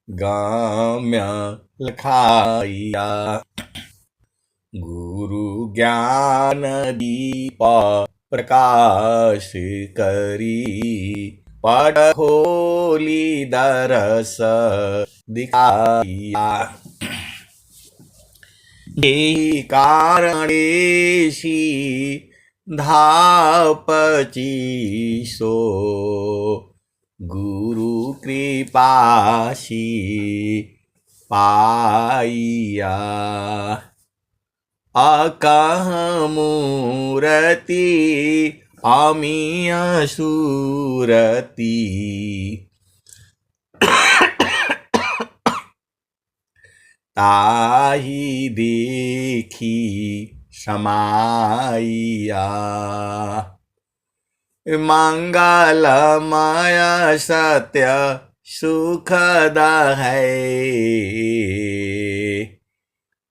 गाम्य लखाइया। गुरु ज्ञान दीप प्रकाश करी, पट खोली दरस दिखाइया। देहि कारणेशी धापची सो, गुरु कृपाशी पाइया। अकह मूरति अमीय सूरति, ताहि देखी समाइया। मंगलमय सत्य सुखद है,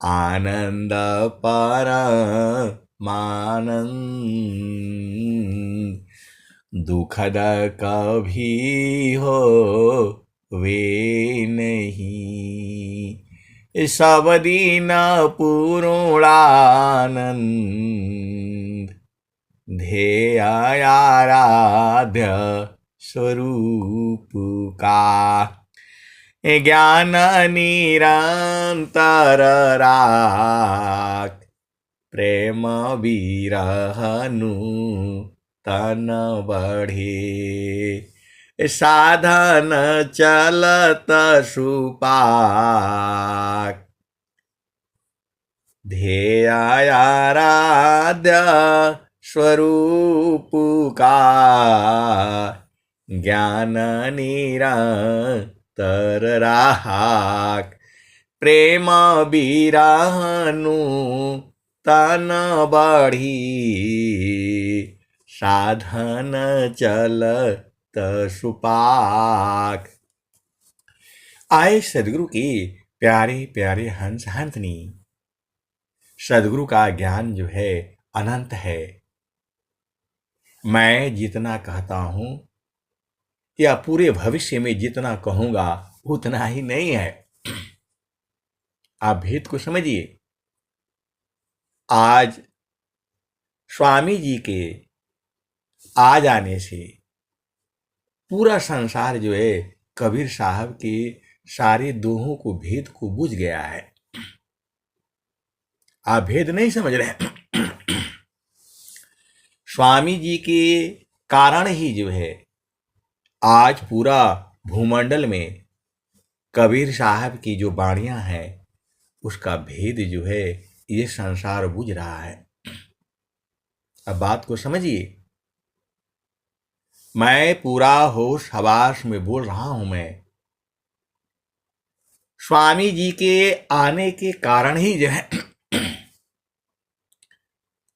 आनंद परमानंद दुखद कभी हो वे नहीं। सब दिन पूर्णानंद ध्येय आराध्य स्वरूप का। ज्ञान निरंतर राख, प्रेम विरहनु तन बढ़े। साधन चलत सुपाक, ध्येय आराध्य स्वरूप का। ज्ञान निरंतर राख, प्रेम विरहनु तन बढ़ी। साधन चलत सुपाक। आए सदगुरु के प्यारे प्यारे हंस हंसनी। सदगुरु का ज्ञान जो है अनंत है। मैं जितना कहता हूं या पूरे भविष्य में जितना कहूंगा उतना ही नहीं है। आप भेद को समझिए। आज स्वामी जी के आ जाने से पूरा संसार जो है कबीर साहब के सारे दोहों को भेद को बुझ गया है। आप भेद नहीं समझ रहे। स्वामी जी के कारण ही जो है आज पूरा भूमंडल में कबीर साहब की जो वाणियां हैं उसका भेद जो है ये संसार बुझ रहा है। अब बात को समझिए। मैं पूरा होश हवास में बोल रहा हूं। मैं स्वामी जी के आने के कारण ही जो है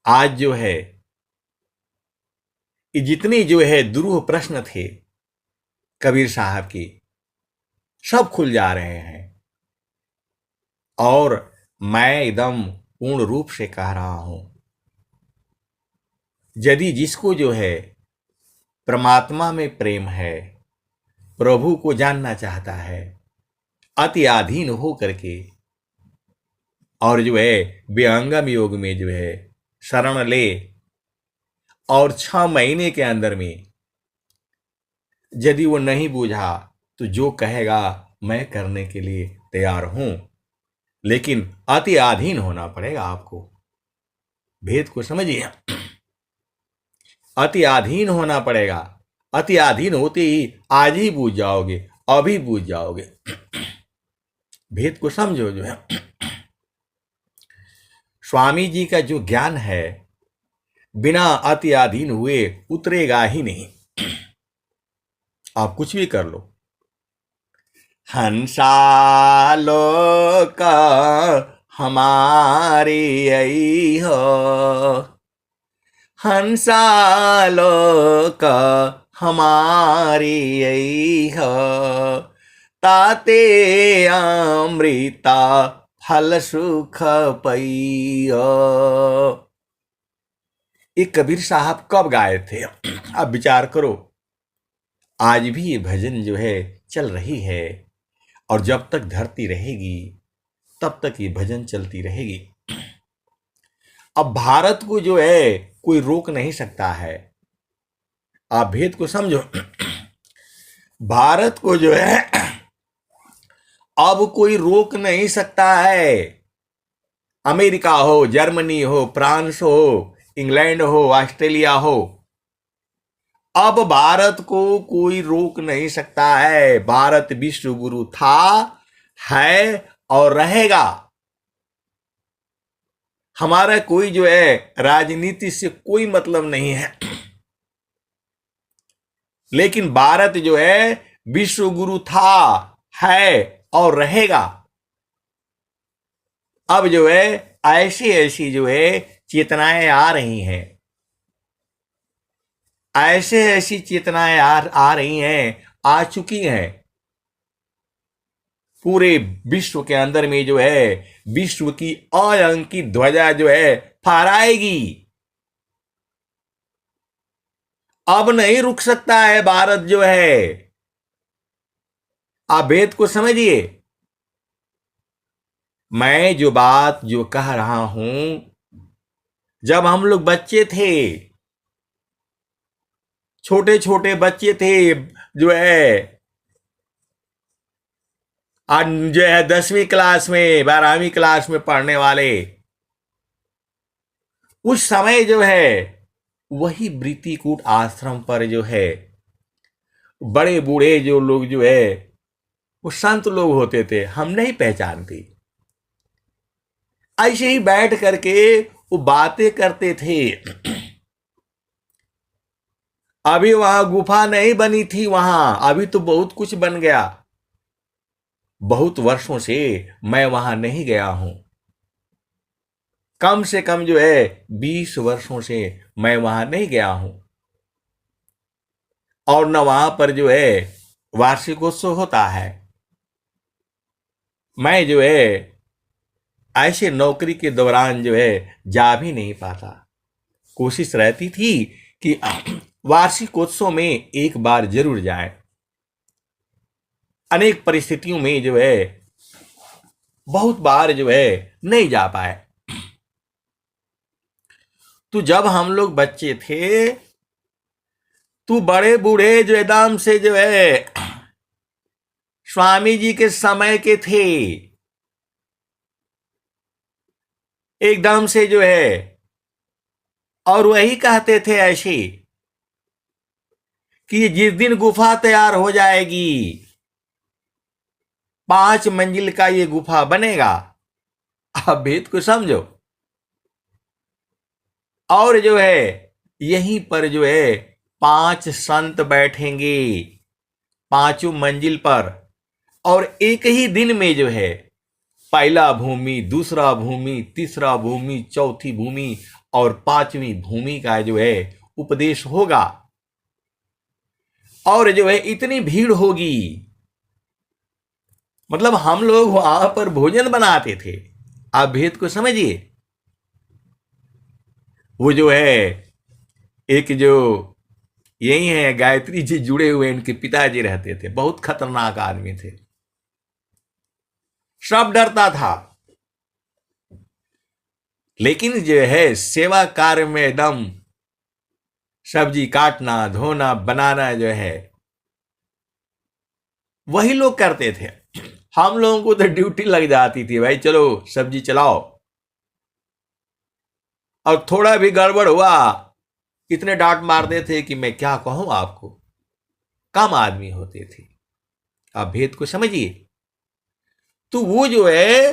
आज जो है जितने जो है दुरूह प्रश्न थे कबीर साहब की सब खुल जा रहे हैं। और मैं एकदम पूर्ण रूप से कह रहा हूं, यदि जिसको जो है परमात्मा में प्रेम है, प्रभु को जानना चाहता है, अति अधीन हो करके और जो है विहंगम योग में जो है शरण ले और 6 महीने के अंदर में यदि वो नहीं बूझा तो जो कहेगा मैं करने के लिए तैयार हूं, लेकिन अति अधीन होना पड़ेगा आपको। भेद को समझिए। अति अधीन होना पड़ेगा। अति अधीन होते ही आज ही बूझ जाओगे, अभी बूझ जाओगे। भेद को समझो। जो है स्वामी जी का जो ज्ञान है बिना अति अधीन हुए उतरेगा ही नहीं। आप कुछ भी कर लो। हंसालोक हमारी आई हो, हंसालोक हमारी आई हो। ताते अमृता फल सुख पैयो। ये कबीर साहब कब गाए थे? अब विचार करो। आज भी ये भजन जो है चल रही है और जब तक धरती रहेगी तब तक ये भजन चलती रहेगी। अब भारत को जो है कोई रोक नहीं सकता है। आप भेद को समझो। भारत को जो है अब कोई रोक नहीं सकता है। अमेरिका हो, जर्मनी हो, फ्रांस हो, इंग्लैंड हो, ऑस्ट्रेलिया हो, अब भारत को कोई रोक नहीं सकता है। भारत विश्व गुरु था, है और रहेगा। हमारा कोई जो है राजनीति से कोई मतलब नहीं है, लेकिन भारत जो है विश्व गुरु था, है और रहेगा। अब जो है ऐसी ऐसी जो है चेतनाएं आ रही हैं, ऐसे ऐसी चेतनाएं आ रही हैं, आ चुकी हैं। पूरे विश्व के अंदर में जो है विश्व की अलंकित ध्वजा जो है फहराएगी। अब नहीं रुक सकता है भारत जो है। आप भेद को समझिए। मैं जो बात जो कह रहा हूं, जब हम लोग बच्चे थे, छोटे छोटे बच्चे थे, जो है आज जो है 10वीं क्लास में, 12वीं क्लास में पढ़ने वाले, उस समय जो है वही वृत्तिकूट आश्रम पर जो है बड़े बूढ़े जो लोग जो है वो संत लोग होते थे, हम नहीं पहचानते। ऐसे ही बैठ करके वो बातें करते थे। अभी वहां गुफा नहीं बनी थी, वहां अभी तो बहुत कुछ बन गया। बहुत वर्षों से मैं वहां नहीं गया हूं, कम से कम जो है 20 वर्षों से मैं वहां नहीं गया हूं। और न वहां पर जो है वार्षिकोत्सव होता है। मैं जो है ऐसे नौकरी के दौरान जो है जा भी नहीं पाता। कोशिश रहती थी कि वार्षिकोत्सव में एक बार जरूर जाए। अनेक परिस्थितियों में जो है बहुत बार जो है नहीं जा पाए। तो जब हम लोग बच्चे थे, तो बड़े बूढ़े जो एकदम से जो है स्वामी जी के समय के थे, एकदम से जो है, और वही कहते थे ऐसे कि जिस दिन गुफा तैयार हो जाएगी, 5 मंजिल का ये गुफा बनेगा। आप भेद को समझो। और जो है यहीं पर जो है 5 संत बैठेंगे 5 मंजिल पर, और एक ही दिन में जो है पहला भूमि, दूसरा भूमि, तीसरा भूमि, चौथी भूमि और 5वीं भूमि का जो है उपदेश होगा। और जो है इतनी भीड़ होगी, मतलब हम लोग वहां पर भोजन बनाते थे। आप भेद को समझिए। वो जो है एक जो यही है गायत्री जी जुड़े हुए, इनके पिताजी रहते थे, बहुत खतरनाक आदमी थे, सब डरता था। लेकिन जो है सेवा कार्य में एकदम सब्जी काटना, धोना, बनाना जो है वही लोग करते थे। हम लोगों को तो ड्यूटी लग जाती थी, भाई चलो सब्जी चलाओ। और थोड़ा भी गड़बड़ हुआ, इतने डांट मारते थे कि मैं क्या कहूं आपको। कम आदमी होते थे। आप भेद को समझिए। तो वो जो है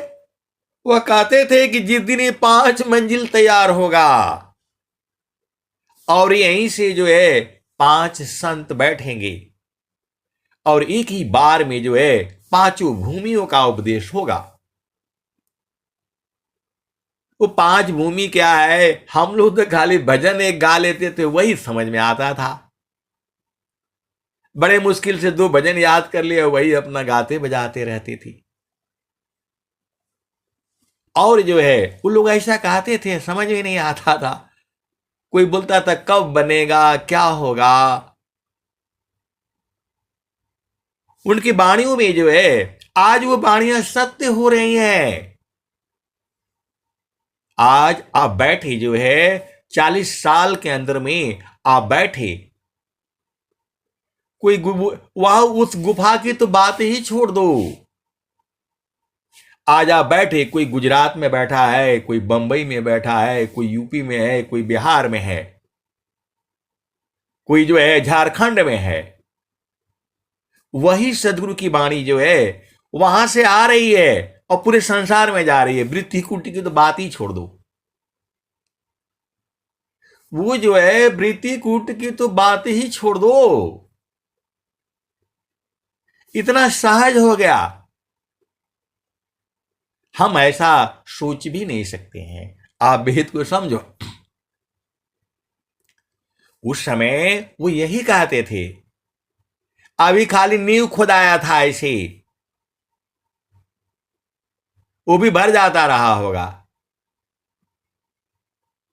वह कहते थे कि जिस दिन ये 5 मंजिल तैयार होगा और यहीं से जो है 5 संत बैठेंगे और एक ही बार में जो है 5 भूमियों का उपदेश होगा। वो 5 भूमि क्या है, हम लोग तो खाली भजन एक गा लेते थे, वही समझ में आता था। बड़े मुश्किल से 2 भजन याद कर लिए, वही अपना गाते बजाते रहते थे। और जो है वो लोग ऐसा कहते थे, समझ में नहीं आता था। कोई बोलता था कब बनेगा, क्या होगा। उनकी वाणियों में जो है आज वो वाणियां सत्य हो रही हैं। आज आप बैठे जो है 40 साल के अंदर में आप बैठे, कोई वहां उस गुफा की तो बात ही छोड़ दो। आज आप बैठे, कोई गुजरात में बैठा है, कोई बंबई में बैठा है, कोई यूपी में है, कोई बिहार में है, कोई जो है झारखंड में है। वही सदगुरु की वाणी जो है वहां से आ रही है और पूरे संसार में जा रही है। वृत्ति कुटी की तो बात ही छोड़ दो। वो जो है वृत्ति कूट की तो बात ही छोड़ दो। इतना सहज हो गया, हम ऐसा सोच भी नहीं सकते हैं। आप भेद को समझो। उस समय वो यही कहते थे, अभी खाली नींव खुदाया था ऐसे, वो भी भर जाता रहा होगा।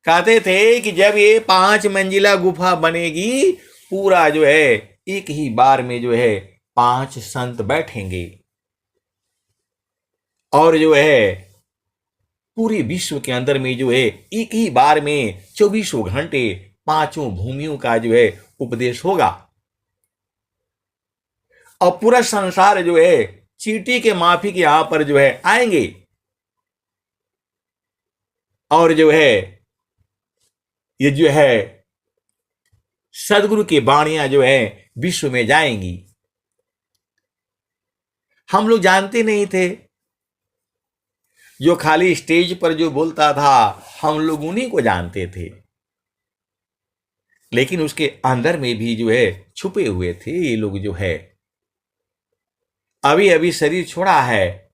कहते थे कि जब ये 5 मंजिला गुफा बनेगी, पूरा जो है एक ही बार में जो है 5 संत बैठेंगे और जो है पूरे विश्व के अंदर में जो है एक ही बार में 24 घंटे 5 भूमियों का जो है उपदेश होगा और पूरा संसार जो है चींटी के माफिक यहां पर जो है आएंगे और जो है ये जो है सदगुरु की वाणियां जो है विश्व में जाएंगी। हम लोग जानते नहीं थे, जो खाली स्टेज पर जो बोलता था हम लोग उन्हीं को जानते थे, लेकिन उसके अंदर में भी जो है छुपे हुए थे ये लोग जो है। अभी अभी शरीर छोड़ा है,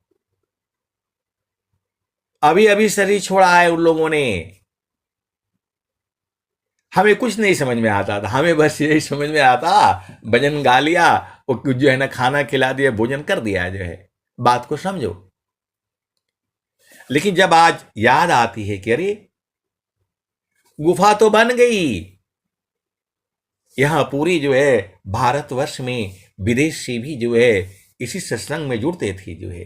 अभी अभी शरीर छोड़ा है उन लोगों ने। हमें कुछ नहीं समझ में आता था, हमें बस यही समझ में आता, भजन गा लिया, वो जो है ना खाना खिला दिया, भोजन कर दिया जो है। बात को समझो। लेकिन जब आज याद आती है कि अरे गुफा तो बन गई, यहां पूरी जो है भारतवर्ष में विदेश से भी जो है इसी सत्संग में जुड़ते थे जो है।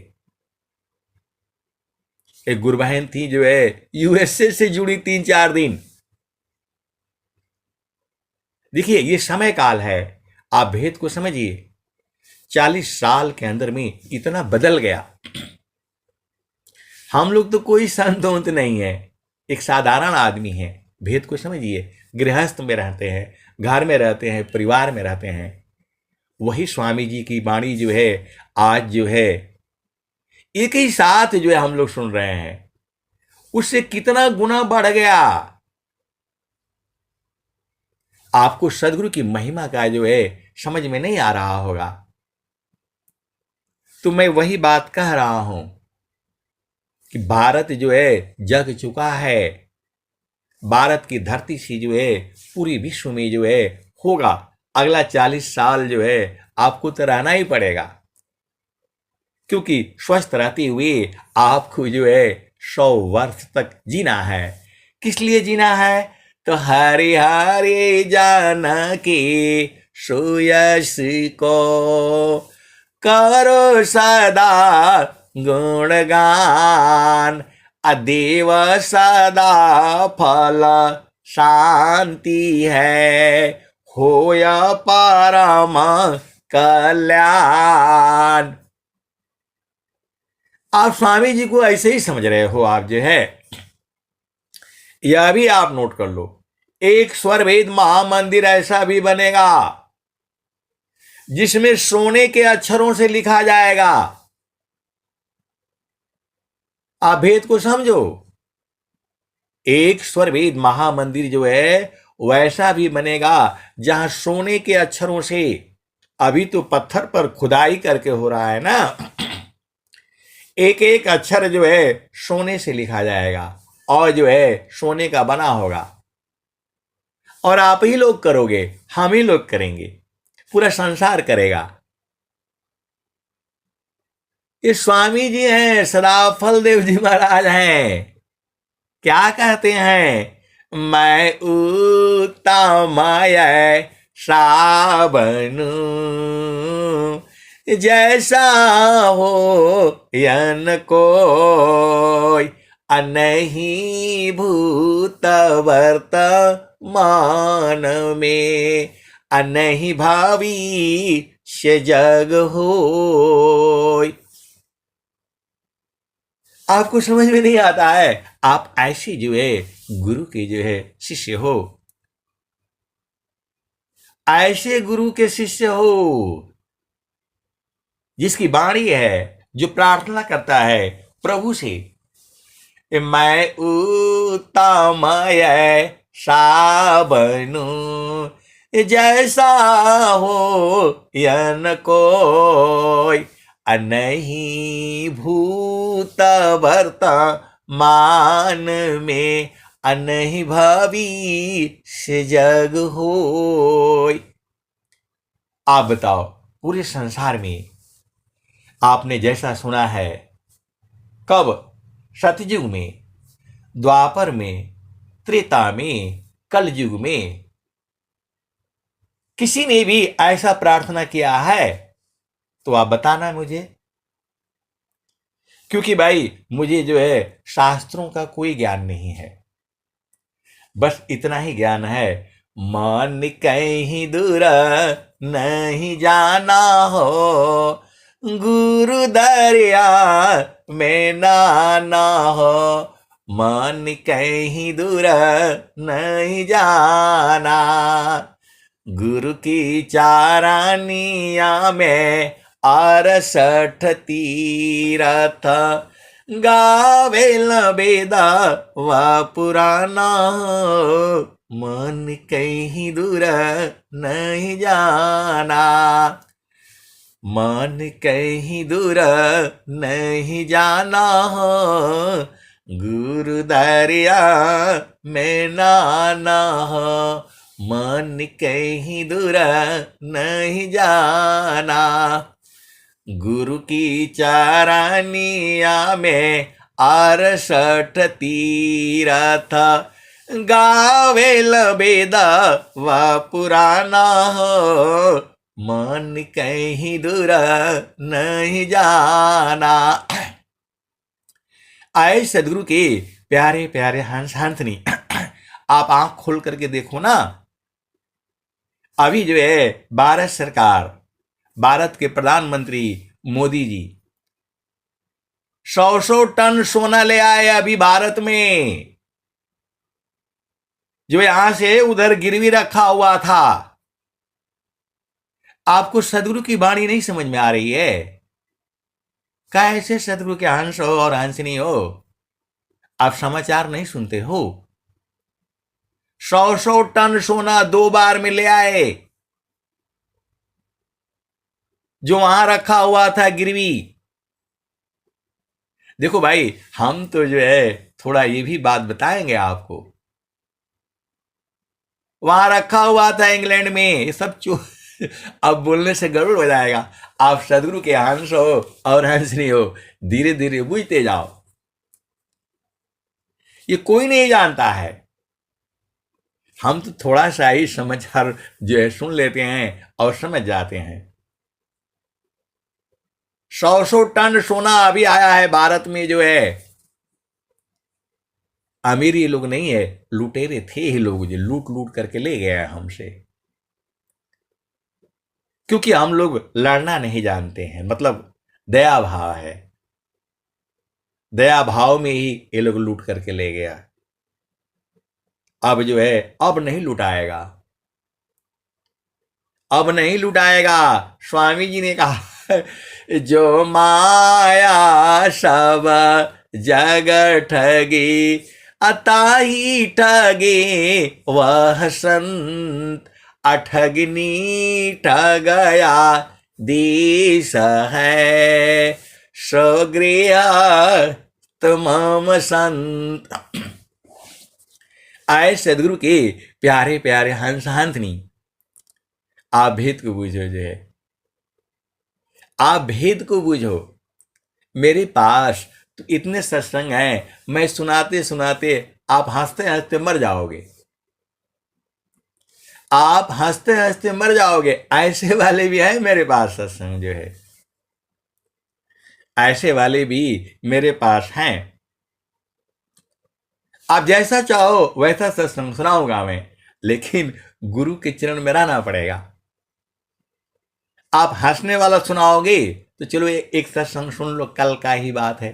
एक गुरबहन थी जो है यूएसए से जुड़ी 3-4 दिन। देखिए ये समय काल है, आप भेद को समझिए। 40 साल के अंदर में इतना बदल गया। हम लोग तो कोई संत वंत नहीं है, एक साधारण आदमी है। भेद को समझिए। गृहस्थ में रहते हैं, घर में रहते हैं, परिवार में रहते हैं। वही स्वामी जी की वाणी जो है आज जो है एक ही साथ जो है हम लोग सुन रहे हैं, उससे कितना गुना बढ़ गया। आपको सदगुरु की महिमा का जो है समझ में नहीं आ रहा होगा। तो मैं वही बात कह रहा हूं कि भारत जो है जग चुका है। भारत की धरती से जो है पूरी विश्व में जो है होगा। अगला 40 साल जो है आपको तो रहना ही पड़ेगा, क्योंकि स्वस्थ रहते हुए आपको जो है 100 वर्ष तक जीना है। किस लिए जीना है? तो हरे हरे जानकी सुयश को करो सदा गुणगान, अदेव सदा फल शांति है, होया परम कल्याण। आप स्वामी जी को ऐसे ही समझ रहे हो। आप जो है यह भी आप नोट कर लो, एक स्वरभेद महामंदिर ऐसा भी बनेगा जिसमें सोने के अक्षरों से लिखा जाएगा। आप भेद को समझो। एक स्वरभेद महामंदिर जो है वैसा भी बनेगा जहां सोने के अक्षरों से, अभी तो पत्थर पर खुदाई करके हो रहा है ना, एक एक अक्षर जो है सोने से लिखा जाएगा और जो है सोने का बना होगा। और आप ही लोग करोगे, हम ही लोग करेंगे, पूरा संसार करेगा। ये स्वामी जी हैं, सदाफल देव जी महाराज हैं। क्या कहते हैं? मैं उत्तमय सावन जैसा हो यन कोई अनहि भूत वर्तमान में, अनहि भविष्य जग होय। आपको समझ में नहीं आता है, आप ऐसे जो है गुरु के जो है शिष्य हो, ऐसे गुरु के शिष्य हो जिसकी वाणी है, जो प्रार्थना करता है प्रभु से, मैं उत्तम ऐसा बनूं जैसा हो यन कोई, अनहि भूत वर्तमान में, अनहि भविष्य जग होय। आप बताओ, पूरे संसार में आपने जैसा सुना है, कब? सतयुग में, द्वापर में, त्रेता में, कलयुग में किसी ने भी ऐसा प्रार्थना किया है तो आप बताना मुझे, क्योंकि भाई मुझे जो है शास्त्रों का कोई ज्ञान नहीं है, बस इतना ही ज्ञान है, मन कहीं दूर नहीं जाना हो, गुरु दरिया में नाना हो, मन कहीं दूर नहीं जाना, गुरु की चारानिया में 68 तीरथ, गावे बेदा व पुराना, मन कहीं दूर नहीं जाना, मन कहीं दूर नहीं जाना, गुरु दरिया में नाना, मन कहीं दूर नहीं जाना, गुरु की चारानिया में 68 तीरथ, गावे बेदा व पुराना, मन कहीं दूर नहीं जाना। आए सदगुरु के प्यारे प्यारे हंस हंसनी, आप आंख खोल करके देखो ना, अभी जो है भारत सरकार, भारत के प्रधानमंत्री मोदी जी 100 टन सोना ले आए अभी भारत में, जो यहां से उधर गिरवी रखा हुआ था। आपको सदगुरु की वाणी नहीं समझ में आ रही है? कैसे सदगुरु के हंस हो और हंसनी हो? आप समाचार नहीं सुनते हो? 100 टन सोना 2 बार में ले आए, जो वहां रखा हुआ था गिरवी। देखो भाई, हम तो जो है थोड़ा ये भी बात बताएंगे आपको, वहां रखा हुआ था इंग्लैंड में, ये सब अब बोलने से गड़बड़ हो जाएगा। आप सदगुरु के हंस हो और हंसनी हो, धीरे धीरे बुझते जाओ, ये कोई नहीं जानता है। हम तो थोड़ा सा ही समाचार जो है सुन लेते हैं और समझ जाते हैं। 100 टन सोना अभी आया है भारत में, जो है अमीर ये लोग नहीं है, लुटेरे थे ही लोग जो लूट लूट करके ले गए हमसे, क्योंकि हम लोग लड़ना नहीं जानते हैं, मतलब दया भाव है, दया भाव में ही ये लोग लूट करके ले गया। अब जो है अब नहीं लुटाएगा, अब नहीं लुटाएगा। स्वामी जी ने कहा, जो माया सब जग ठगी, अताही ठगे वह संत, अठगनी ठगया देश है, सगृह तमाम संत। आए सदगुरु के प्यारे प्यारे हंस हंसनी, आप भेद को बूझो, जो है आप भेद को बूझो। मेरे पास तो इतने सत्संग हैं, मैं सुनाते सुनाते आप हंसते हंसते मर जाओगे, आप हंसते हंसते मर जाओगे। ऐसे वाले भी हैं मेरे पास सत्संग, जो है ऐसे वाले भी मेरे पास हैं। आप जैसा चाहो वैसा सत्संग सुनाऊंगा मैं, लेकिन गुरु के चरण में रहना पड़ेगा। आप हंसने वाला सुनाओगे तो चलो एक सत्संग सुन लो, कल का ही बात है,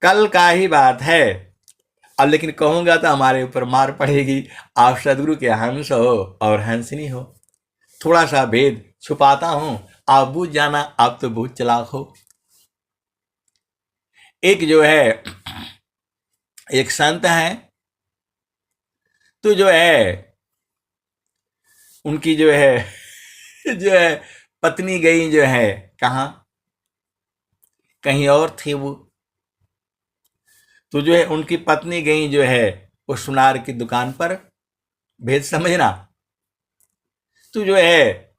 कल का ही बात है। अब लेकिन कहूंगा तो हमारे ऊपर मार पड़ेगी। आप सदगुरु के हंस हो और हंसनी हो। थोड़ा सा भेद छुपाता हूं, आप बूझ जाना, आप तो बहुत चालाक हो। एक जो है, एक संत है, तो जो है उनकी जो है जो है पत्नी गई जो है कहाँ, कहीं और थी वो। तो जो है उनकी पत्नी गई जो है वो सुनार की दुकान पर, भेद समझना। तो जो है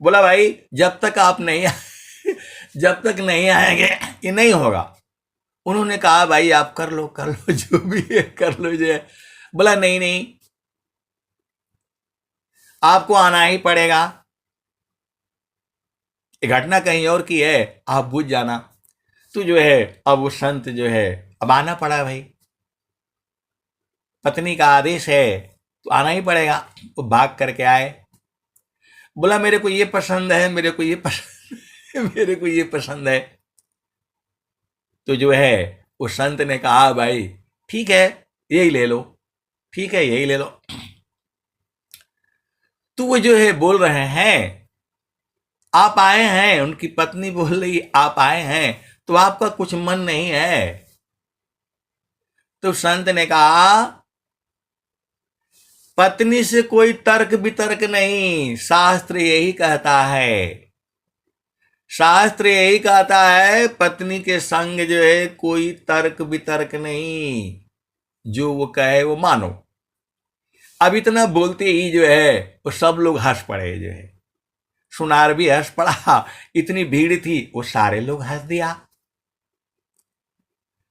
बोला भाई जब तक आप नहीं जब तक नहीं आएंगे ये नहीं होगा। उन्होंने कहा भाई आप कर लो जो भी है कर लो जो है। बोला नहीं नहीं आपको आना ही पड़ेगा, ये घटना कहीं और की है, आप बुझ जाना। तो जो है अब वो संत जो है अब आना पड़ा भाई, पत्नी का आदेश है तो आना ही पड़ेगा। वो भाग करके आए। बोला मेरे को ये पसंद है, मेरे को ये पसंद मेरे को ये पसंद है। तो जो है उस संत ने कहा भाई ठीक है यही ले लो, ठीक है यही ले लो। तो वो जो है बोल रहे हैं आप आए हैं, उनकी पत्नी बोल रही आप आए हैं तो आपका कुछ मन नहीं है। तो संत ने कहा पत्नी से कोई तर्क वितर्क नहीं, शास्त्र यही कहता है, शास्त्र यही कहता है पत्नी के संग जो है कोई तर्क वितर्क नहीं, जो वो कहे वो मानो। अब इतना बोलते ही जो है वो सब लोग हंस पड़े, जो है सुनार भी हंस पड़ा, इतनी भीड़ थी वो सारे लोग हंस दिया,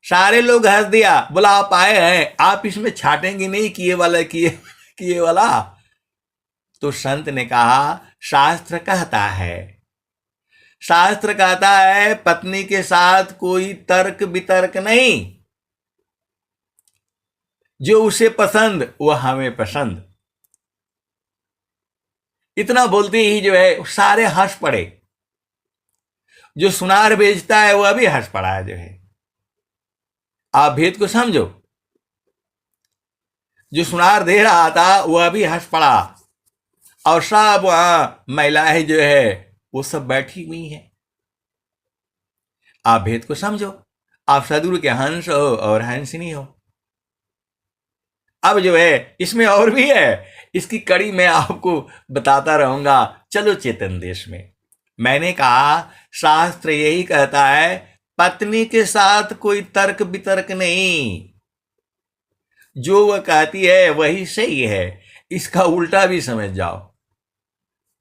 सारे लोग हंस दिया। बोला आप आए हैं आप इसमें छाटेंगे नहीं किए वाला किए वाला। तो संत ने कहा शास्त्र कहता है, शास्त्र कहता है पत्नी के साथ कोई तर्क वितर्क नहीं, जो उसे पसंद वो हमें पसंद। इतना बोलते ही जो है सारे हंस पड़े, जो सुनार बेचता है वह भी हंस पड़ा है। जो है आप भेद को समझो, जो सुनार दे रहा था वह भी हंस पड़ा, और सब वहां महिलाएं जो है वो सब बैठी हुई हैं। आप भेद को समझो, आप सदगुरु के हंस हो और हंसनी हो। अब जो है इसमें और भी है, इसकी कड़ी मैं आपको बताता रहूंगा। चलो चेतन देश में मैंने कहा शास्त्र यही कहता है पत्नी के साथ कोई तर्क वितर्क नहीं, जो वह कहती है वही सही है। इसका उल्टा भी समझ जाओ,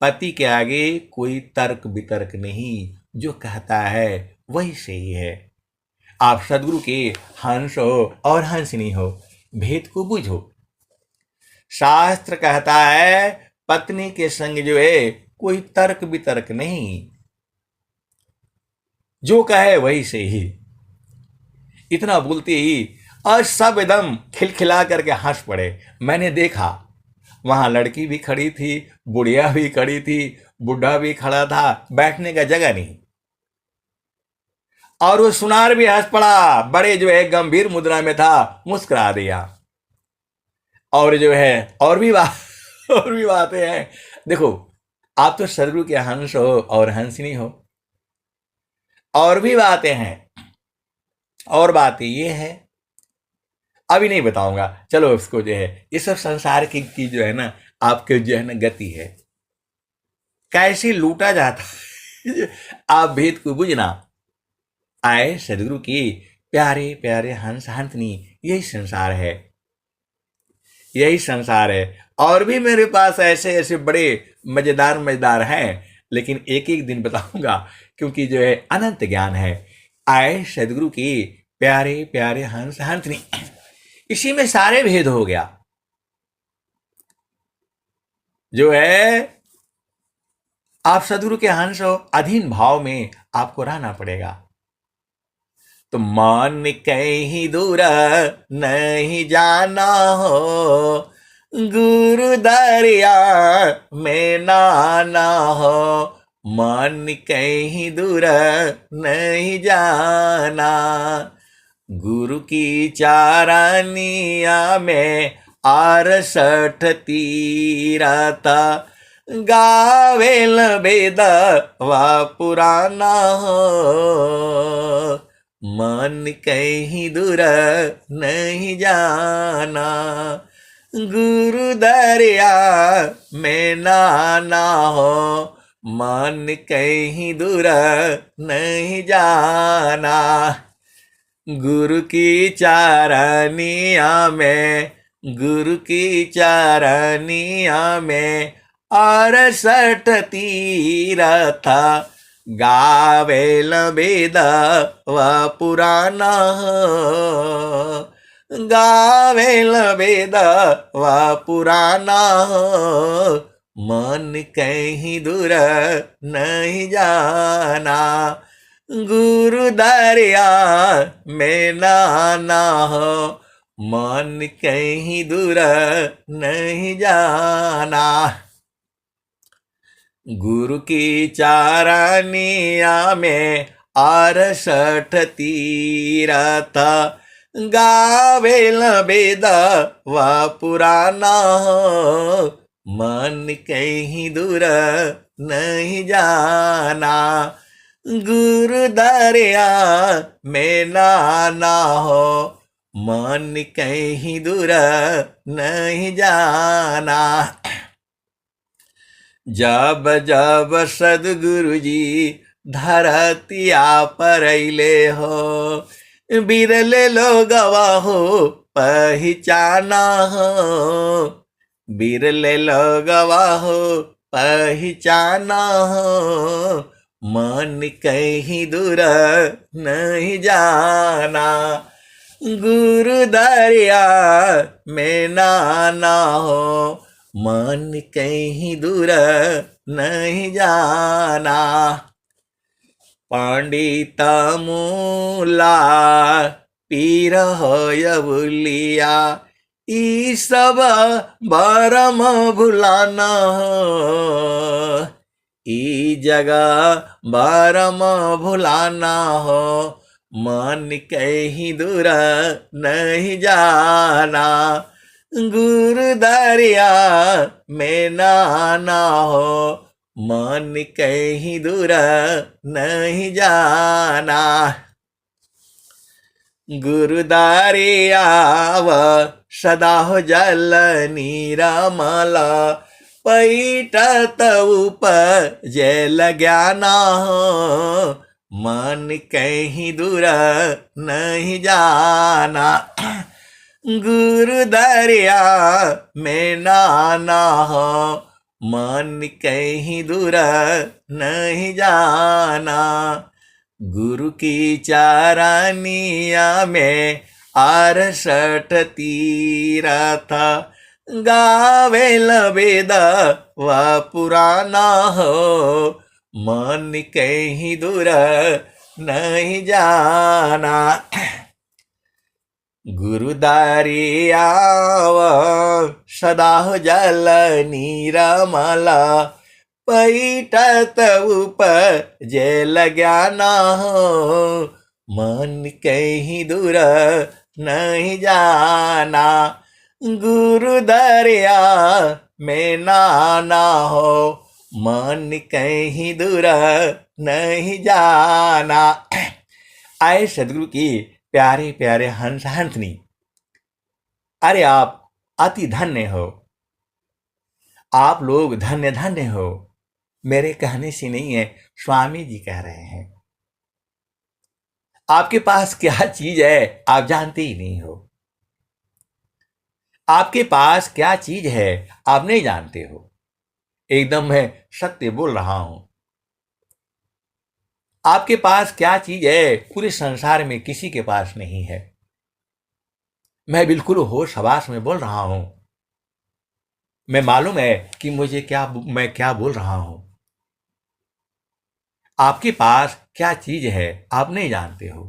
पति के आगे कोई तर्क वितर्क नहीं, जो कहता है वही सही है। आप सदगुरु के हंस हो और हंसनी हो, भेद को बुझो। शास्त्र कहता है पत्नी के संग जो है कोई तर्क वितर्क नहीं, जो कहे वही सही। इतना बोलते ही और सब एकदम खिलखिला करके हंस पड़े। मैंने देखा वहां लड़की भी खड़ी थी, बुढ़िया भी खड़ी थी, बुढ़ा भी खड़ा था, बैठने का जगह नहीं। और वो सुनार भी हंस पड़ा, बड़े जो है गंभीर मुद्रा में था, मुस्कुरा दिया। और जो है और भी बात और भी बातें हैं। देखो आप तो सदगुरु के हंस हो और हंसनी हो, और भी बातें हैं। और बात ये है अभी नहीं बताऊंगा, चलो उसको जो है ये सब संसार की जो है ना आपके जो है ना गति है, कैसे लूटा जाता है आप भेद को बुझना। आए सदगुरु की प्यारे प्यारे हंस हंसनी, यही संसार है, यही संसार है। और भी मेरे पास ऐसे ऐसे बड़े मजेदार मजेदार हैं, लेकिन एक एक दिन बताऊंगा, क्योंकि जो है अनंत ज्ञान है। आए सदगुरु की प्यारे प्यारे हंस हंसनी, इसी में सारे भेद हो गया। जो है आप सदगुरु के हंस हो, अधीन भाव में आपको रहना पड़ेगा। तो मन कहीं दूर नहीं जाना हो, गुरु दरिया में नाना हो। मन कहीं दूर नहीं जाना, गुरु की चारानिया में 68 तीरथ, गावेल वेद वा पुराना हो। मन कहीं दूर नहीं जाना, गुरु दरिया में नाना हो। मन कहीं दूर नहीं जाना, गुरु की चारानिया में, गुरु की चारानिया में 68 तीरथ, गावेल वेद व पुराना हो। गावेल वेद व पुराना हो। मन कहीं दूर नहीं जाना, गुरु दरिया में नाना हो। मन कहीं दूर नहीं जाना, गुरु की चारानिया में 68 तीरथ, गावेल वेद व पुराना हो। मन कहीं दूर नहीं जाना, गुरु दरिया में नाना हो। मन कहीं दूर नहीं जाना, जब जब सदगुरु जी धरतिया पर अइले हो, बिरले लोगवा हो पहचाना हो। बिरले लोगवा हो पहचाना हो। मन कहीं दूर नहीं जाना, गुरु दरिया में नाना हो। मन कहीं दूर नहीं जाना, पंडित मूला पीर होय भूलिया, ई सब बरम भुलाना हो। ई जगह बरम भुलाना हो। मन कहीं दूर नहीं जाना, गुरु दरिया में नाना हो। मन कहीं दूर नहीं जाना, गुरु दरिया व सदा हो जल निरमल, पैठत उपजल ज्ञाना हो। मन कहीं दूर नहीं जाना, गुरु दरिया में नाना हो। मन कहीं दूर नहीं जाना, गुरु की चारानिया में 68 तीरथ, गावेल वेद व पुराना हो। मन कहीं दूर नहीं जाना, गुरु दरिया सदा हो जल निरमल, पैठत उपजल ज्ञाना हो। मन कहीं दूर नहीं जाना, गुरु दरिया में नाना हो। मन कहीं दूर नहीं जाना। आए सदगुरु की प्यारे प्यारे हंस हंसनी, अरे आप अति धन्य हो, आप लोग धन्य धन्य हो। मेरे कहने से नहीं है, स्वामी जी कह रहे हैं। आपके पास क्या चीज है आप जानते ही नहीं हो। आपके पास क्या चीज है आप नहीं जानते हो। एकदम मैं सत्य बोल रहा हूं। आपके पास क्या चीज है पूरे संसार में किसी के पास नहीं है। मैं बिल्कुल होश हवास में बोल रहा हूं। मैं मालूम है कि मैं क्या बोल रहा हूं। आपके पास क्या चीज है आप नहीं जानते हो।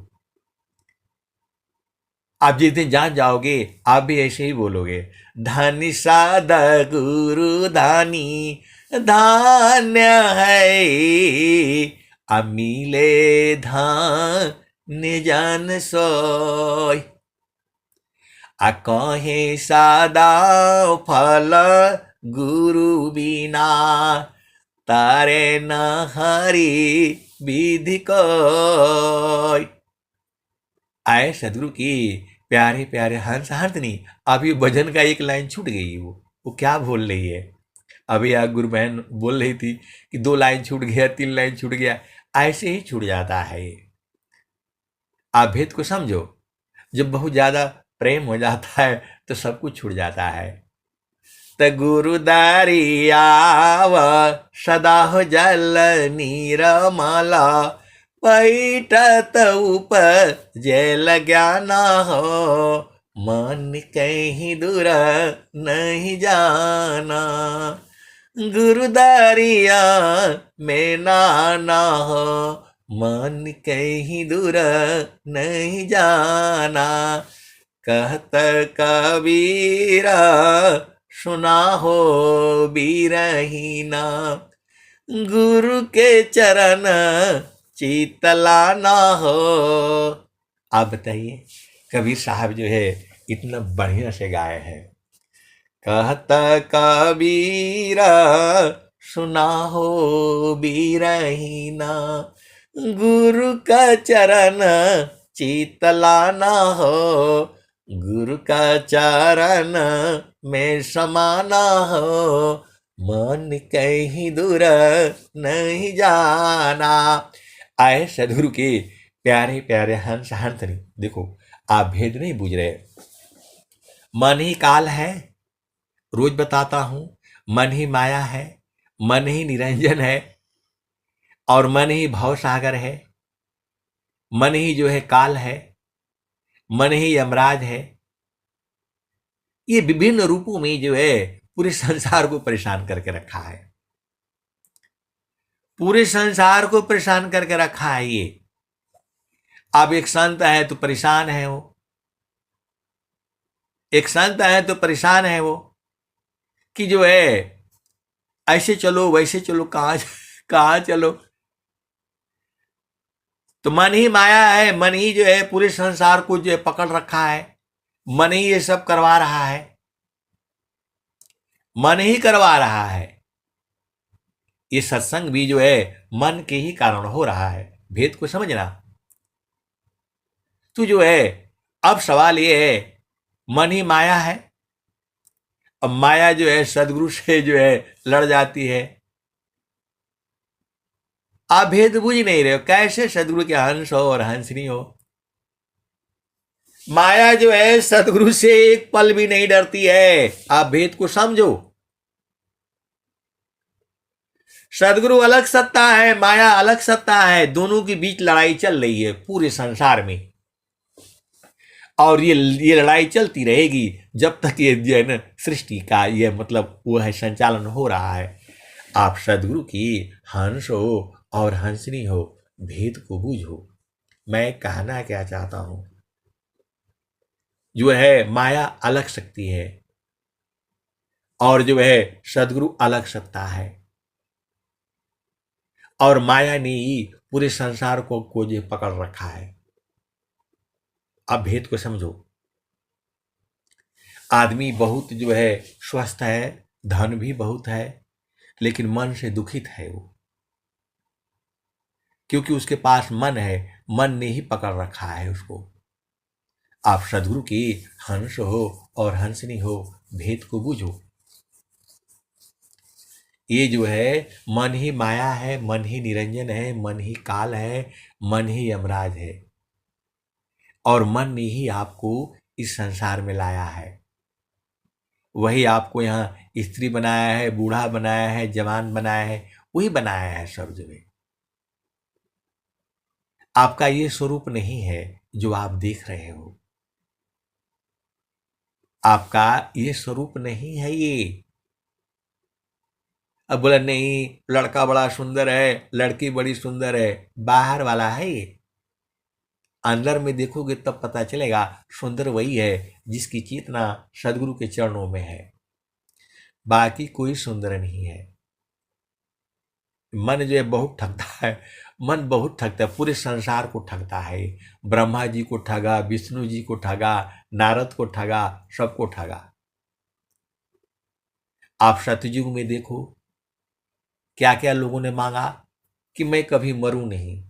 आप जिस दिन जान जाओगे आप भी ऐसे ही बोलोगे, धनी सादा गुरु धानी धान्य है, अमीले धान्य जान सोय। आ कहे सादा फल गुरु बिना, तारे न हरि विधि कोय। आए सदगुरु की प्यारे प्यारे हंस हरदनी। अभी भजन का एक लाइन छूट गई, वो क्या बोल रही है। अभी आप गुरु बहन बोल रही थी कि 2 लाइन छूट गया, 3 लाइन छूट गया। ऐसे ही छूट जाता है ये। आप भेद को समझो। जब बहुत ज्यादा प्रेम हो जाता है तो सब कुछ छूट जाता है। त गुरुदारी आव सदा हो जल नीरमल, पैठत उपजल ज्ञान हो, मन कहीं दूर नहीं जाना। गुरुदारिया में नाना हो, मन कहीं दूर नहीं जाना। कहत कबीरा सुना हो बीरहीना, गुरु के चरण चीतला ना हो। आप बताइए कबीर साहब जो है इतना बढ़िया से गाए हैं। कहत कबीरा सुना हो बीरहीना, गुरु का चरण चीतला ना हो, गुरु का चरण में समाना हो, मन कहीं दूर नहीं जाना। आए सदगुरु के प्यारे प्यारे हंस हंसनी। देखो आप भेद नहीं बुझ रहे। मन ही काल है, रोज बताता हूं। मन ही माया है, मन ही निरंजन है, और मन ही भव सागर है। मन ही जो है काल है, मन ही यमराज है। ये विभिन्न रूपों में जो है पूरे संसार को परेशान करके रखा है। पूरे संसार को परेशान करके रखा है ये। अब एक संत है तो परेशान है वो, एक संत है तो परेशान है वो कि जो है ऐसे चलो वैसे चलो, कहां चलो। तो मन ही माया है, मन ही जो है पूरे संसार को जो है पकड़ रखा है। मन ही ये सब करवा रहा है, मन ही करवा रहा है। ये सत्संग भी जो है मन के ही कारण हो रहा है। भेद को समझना। तो जो है अब सवाल ये है, मन ही माया है। अब माया जो है सदगुरु से जो है लड़ जाती है। आप भेद बुझ नहीं रहे हो, कैसे सदगुरु के हंस हो और हंसनी हो। माया जो है सदगुरु से एक पल भी नहीं डरती है। आप भेद को समझो। सदगुरु अलग सत्ता है, माया अलग सत्ता है। दोनों के बीच लड़ाई चल रही है पूरे संसार में, और ये लड़ाई चलती रहेगी जब तक ये जो है ना सृष्टि का ये मतलब वो है संचालन हो रहा है। आप सदगुरु की हंस हो और हंसनी हो, भेद को बूझो। मैं कहना क्या चाहता हूं, जो है माया अलग शक्ति है और जो है सदगुरु अलग सत्ता है। और माया ने ही पूरे संसार को जो पकड़ रखा है। अब भेद को समझो। आदमी बहुत जो है स्वस्थ है, धन भी बहुत है, लेकिन मन से दुखित है वो, क्योंकि उसके पास मन है, मन ने ही पकड़ रखा है उसको। आप सदगुरु की हंस हो और हंसनी हो, भेद को बूझो। ये जो है मन ही माया है, मन ही निरंजन है, मन ही काल है, मन ही यमराज है, और मन ने ही आपको इस संसार में लाया है। वही आपको यहाँ स्त्री बनाया है, बूढ़ा बनाया है, जवान बनाया है, वही बनाया है सब जगह। आपका ये स्वरूप नहीं है जो आप देख रहे हो। आपका ये स्वरूप नहीं है ये। अब बोला नहीं, लड़का बड़ा सुंदर है, लड़की बड़ी सुंदर है, बाहर वाला है ये, अंदर में देखोगे तब पता चलेगा सुंदर वही है जिसकी चेतना सदगुरु के चरणों में है, बाकी कोई सुंदर नहीं है। मन जो है बहुत ठगता है, मन बहुत ठगता है, पूरे संसार को ठगता है। ब्रह्मा जी को ठगा, विष्णु जी को ठगा, नारद को ठगा, सबको ठगा। आप सतयुग में देखो क्या क्या लोगों ने मांगा कि मैं कभी मरूं नहीं,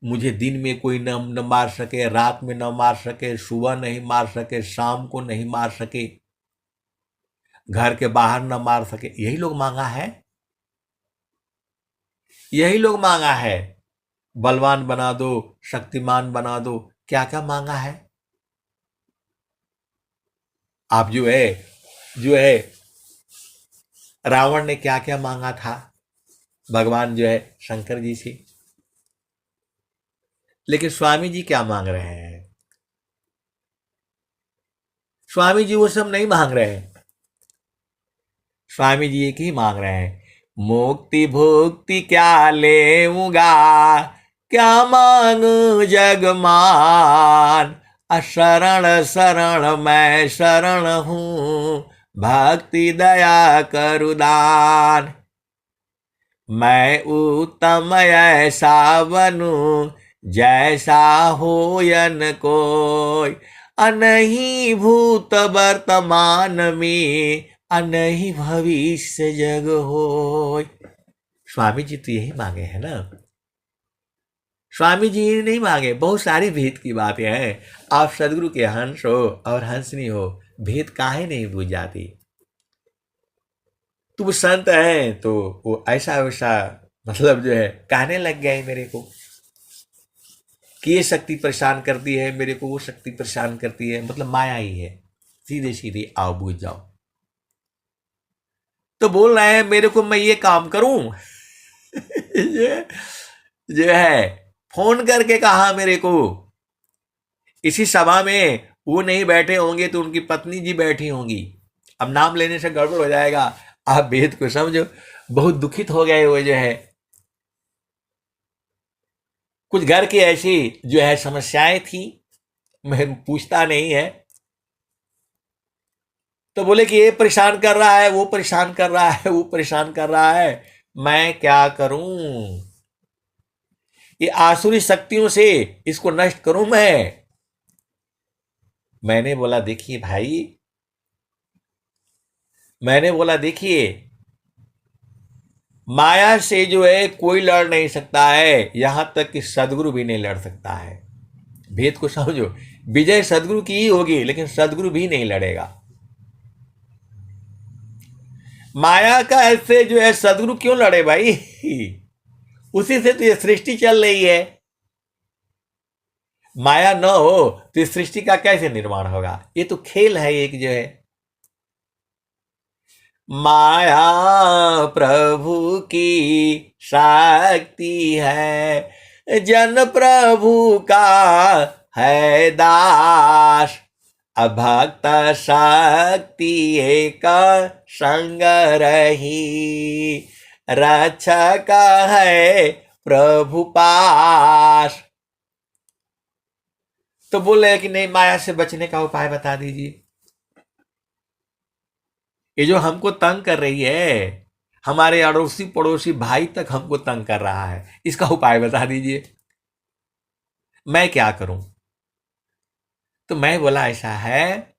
मुझे दिन में कोई न मार सके, रात में न मार सके, सुबह नहीं मार सके, शाम को नहीं मार सके, घर के बाहर न मार सके, यही लोग मांगा है, यही लोग मांगा है। बलवान बना दो, शक्तिमान बना दो, क्या क्या मांगा है। आप जो है रावण ने क्या क्या मांगा था भगवान जो है शंकर जी से, लेकिन स्वामी जी क्या मांग रहे हैं? स्वामी जी वो सब नहीं मांग रहे हैं। स्वामी जी एक ही मांग रहे हैं, मुक्ति भुक्ति क्या लेऊंगा, क्या मांगू जगमान, अशरण शरण मैं शरण हूं, भक्ति दया करुदान, मैं उत्तम ऐसा बनूं, जैसा होयन कोई, अनहि भूत वर्तमान में, अनहि भविष्य जग होय। स्वामी जी तो यही मांगे हैं ना, स्वामी जी नहीं मांगे, बहुत सारी भेद की बातें हैं। आप सदगुरु के हंस हो और हंसनी हो, भेद काहे नहीं बुझ जाती। तुम संत हैं तो वो ऐसा वैसा मतलब जो है कहने लग गए मेरे को कि ये शक्ति परेशान करती है मेरे को, वो शक्ति परेशान करती है, मतलब माया ही है, सीधे सीधे आओ बुझ जाओ। तो बोल रहे हैं मेरे को मैं ये काम करूं ये जो है फोन करके कहा मेरे को, इसी सभा में वो नहीं बैठे होंगे तो उनकी पत्नी जी बैठी होंगी। अब नाम लेने से गड़बड़ हो जाएगा, आप भेद को समझो। बहुत दुखित हो गए वो जो है, कुछ घर की ऐसी जो है समस्याएं थी, मैं पूछता नहीं है, तो बोले कि ये परेशान कर रहा है, वो परेशान कर रहा है, वो परेशान कर रहा है, मैं क्या करूं, ये आसुरी शक्तियों से इसको नष्ट करूं मैं। मैंने बोला देखिए भाई, मैंने बोला देखिए माया से जो है कोई लड़ नहीं सकता है, यहां तक कि सदगुरु भी नहीं लड़ सकता है। भेद को समझो, विजय सदगुरु की ही होगी, लेकिन सदगुरु भी नहीं लड़ेगा। माया का ऐसे जो है सदगुरु क्यों लड़े भाई उसी से तो ये सृष्टि चल रही है। माया न हो तो इस सृष्टि का कैसे निर्माण होगा? ये तो खेल है एक जो है। माया प्रभु की शक्ति है, जन प्रभु का है दास, अभक्त शक्ति एक संग रही, रक्षक है प्रभु पास। तो बोले कि नहीं, माया से बचने का उपाय बता दीजिए। ये जो हमको तंग कर रही है, हमारे अड़ोसी पड़ोसी भाई तक हमको तंग कर रहा है, इसका उपाय बता दीजिए, मैं क्या करूं? तो मैं बोला ऐसा है,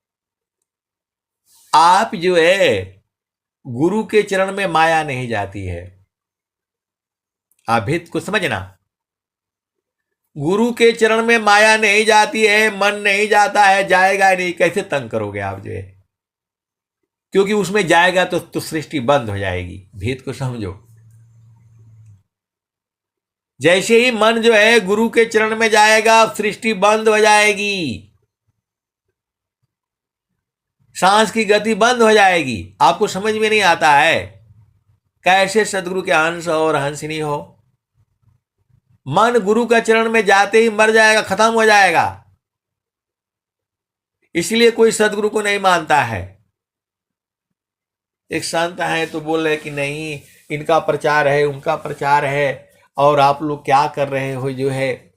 आप जो है गुरु के चरण में माया नहीं जाती है, आप भेद को समझना। गुरु के चरण में माया नहीं जाती है, मन नहीं जाता है, जाएगा नहीं, कैसे तंग करोगे आप जो है, क्योंकि उसमें जाएगा तो सृष्टि बंद हो जाएगी। भेद को समझो। जैसे ही मन जो है गुरु के चरण में जाएगा, सृष्टि बंद हो जाएगी, सांस की गति बंद हो जाएगी। आपको समझ में नहीं आता है कैसे सदगुरु के हंस और हंसनी हो। मन गुरु का चरण में जाते ही मर जाएगा, खत्म हो जाएगा। इसलिए कोई सदगुरु को नहीं मानता है। एक संत है तो बोल रहे कि नहीं, इनका प्रचार है, उनका प्रचार है, और आप लोग क्या कर रहे हो जो है।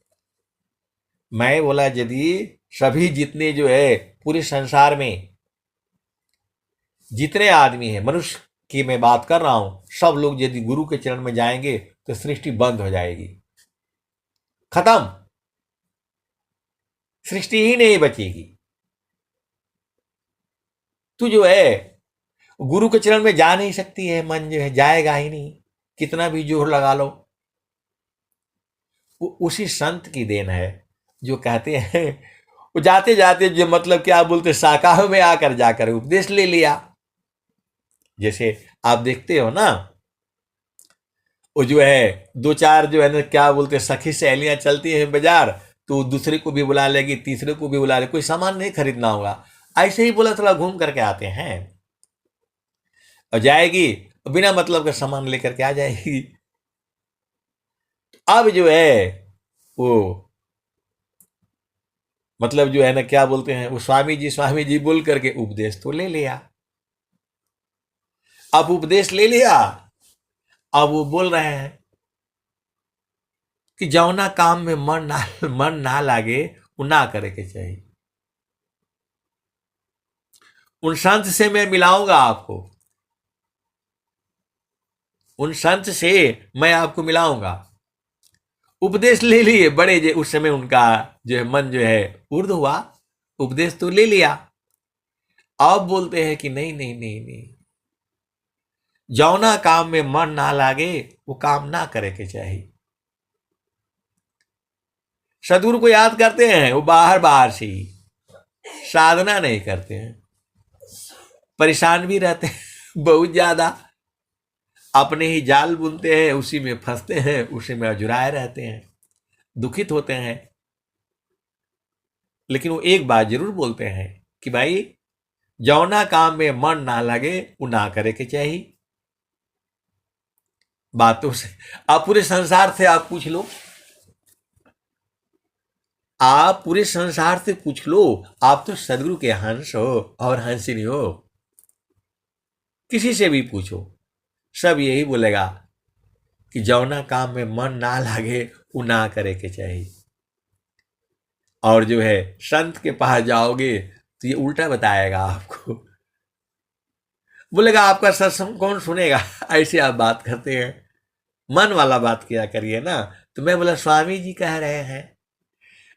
मैं बोला यदि सभी जितने जो है पूरे संसार में जितने आदमी हैं, मनुष्य की मैं बात कर रहा हूं, सब लोग यदि गुरु के चरण में जाएंगे तो सृष्टि बंद हो जाएगी, खत्म, सृष्टि ही नहीं बचेगी। तू जो है गुरु के चरण में जा नहीं सकती है, मन जो है जाएगा ही नहीं, कितना भी जोर लगा लो। वो उसी संत की देन है जो कहते हैं, वो जाते जाते जो मतलब क्या बोलते, शाखा में आकर जाकर उपदेश ले लिया। जैसे आप देखते हो ना, वो जो है दो चार जो है ना क्या बोलते सखी सहेलियां चलती हैं बाजार, तो दूसरे को भी बुला लेगी, तीसरे को भी बुला ले, कोई सामान नहीं खरीदना होगा, ऐसे ही बोला थोड़ा घूम करके आते हैं, और जाएगी बिना मतलब का सामान लेकर के आ जाएगी। अब जो है वो मतलब जो है ना क्या बोलते हैं, वो स्वामी जी बोल करके उपदेश तो ले लिया। अब उपदेश ले लिया, अब वो बोल रहे हैं कि जौना काम में मन ना लागे वो ना करे के चाहिए। उन संत से मैं मिलाऊंगा आपको, उन संत से मैं आपको मिलाऊंगा। उपदेश ले लिए बड़े, जे उस समय उनका जो है मन जो है उर्द हुआ, उपदेश तो ले लिया। अब बोलते हैं कि नहीं नहीं नहीं नहीं, जौना काम में मन ना लागे वो काम ना करे के चाहिए। सदगुरु को याद करते हैं, वो बाहर बाहर से ही, साधना नहीं करते हैं, परेशान भी रहते हैं बहुत ज्यादा, अपने ही जाल बुनते हैं, उसी में फंसते हैं, उसी में अजुराए रहते हैं, दुखित होते हैं। लेकिन वो एक बात जरूर बोलते हैं कि भाई जौना काम में मन ना लगे वो ना करे के चाहिए। बातों से आप पूरे संसार से आप पूछ लो, आप पूरे संसार से पूछ लो, आप तो सदगुरु के हंस हो और हंसिनी हो, किसी से भी पूछो सब यही बोलेगा कि जौना काम में मन ना लागे वो ना करे के चाहिए। और जो है संत के पास जाओगे तो ये उल्टा बताएगा आपको, बोलेगा आपका सत्संग कौन सुनेगा, ऐसे आप बात करते हैं, मन वाला बात किया करिए ना। तो मैं बोला स्वामी जी कह रहे हैं,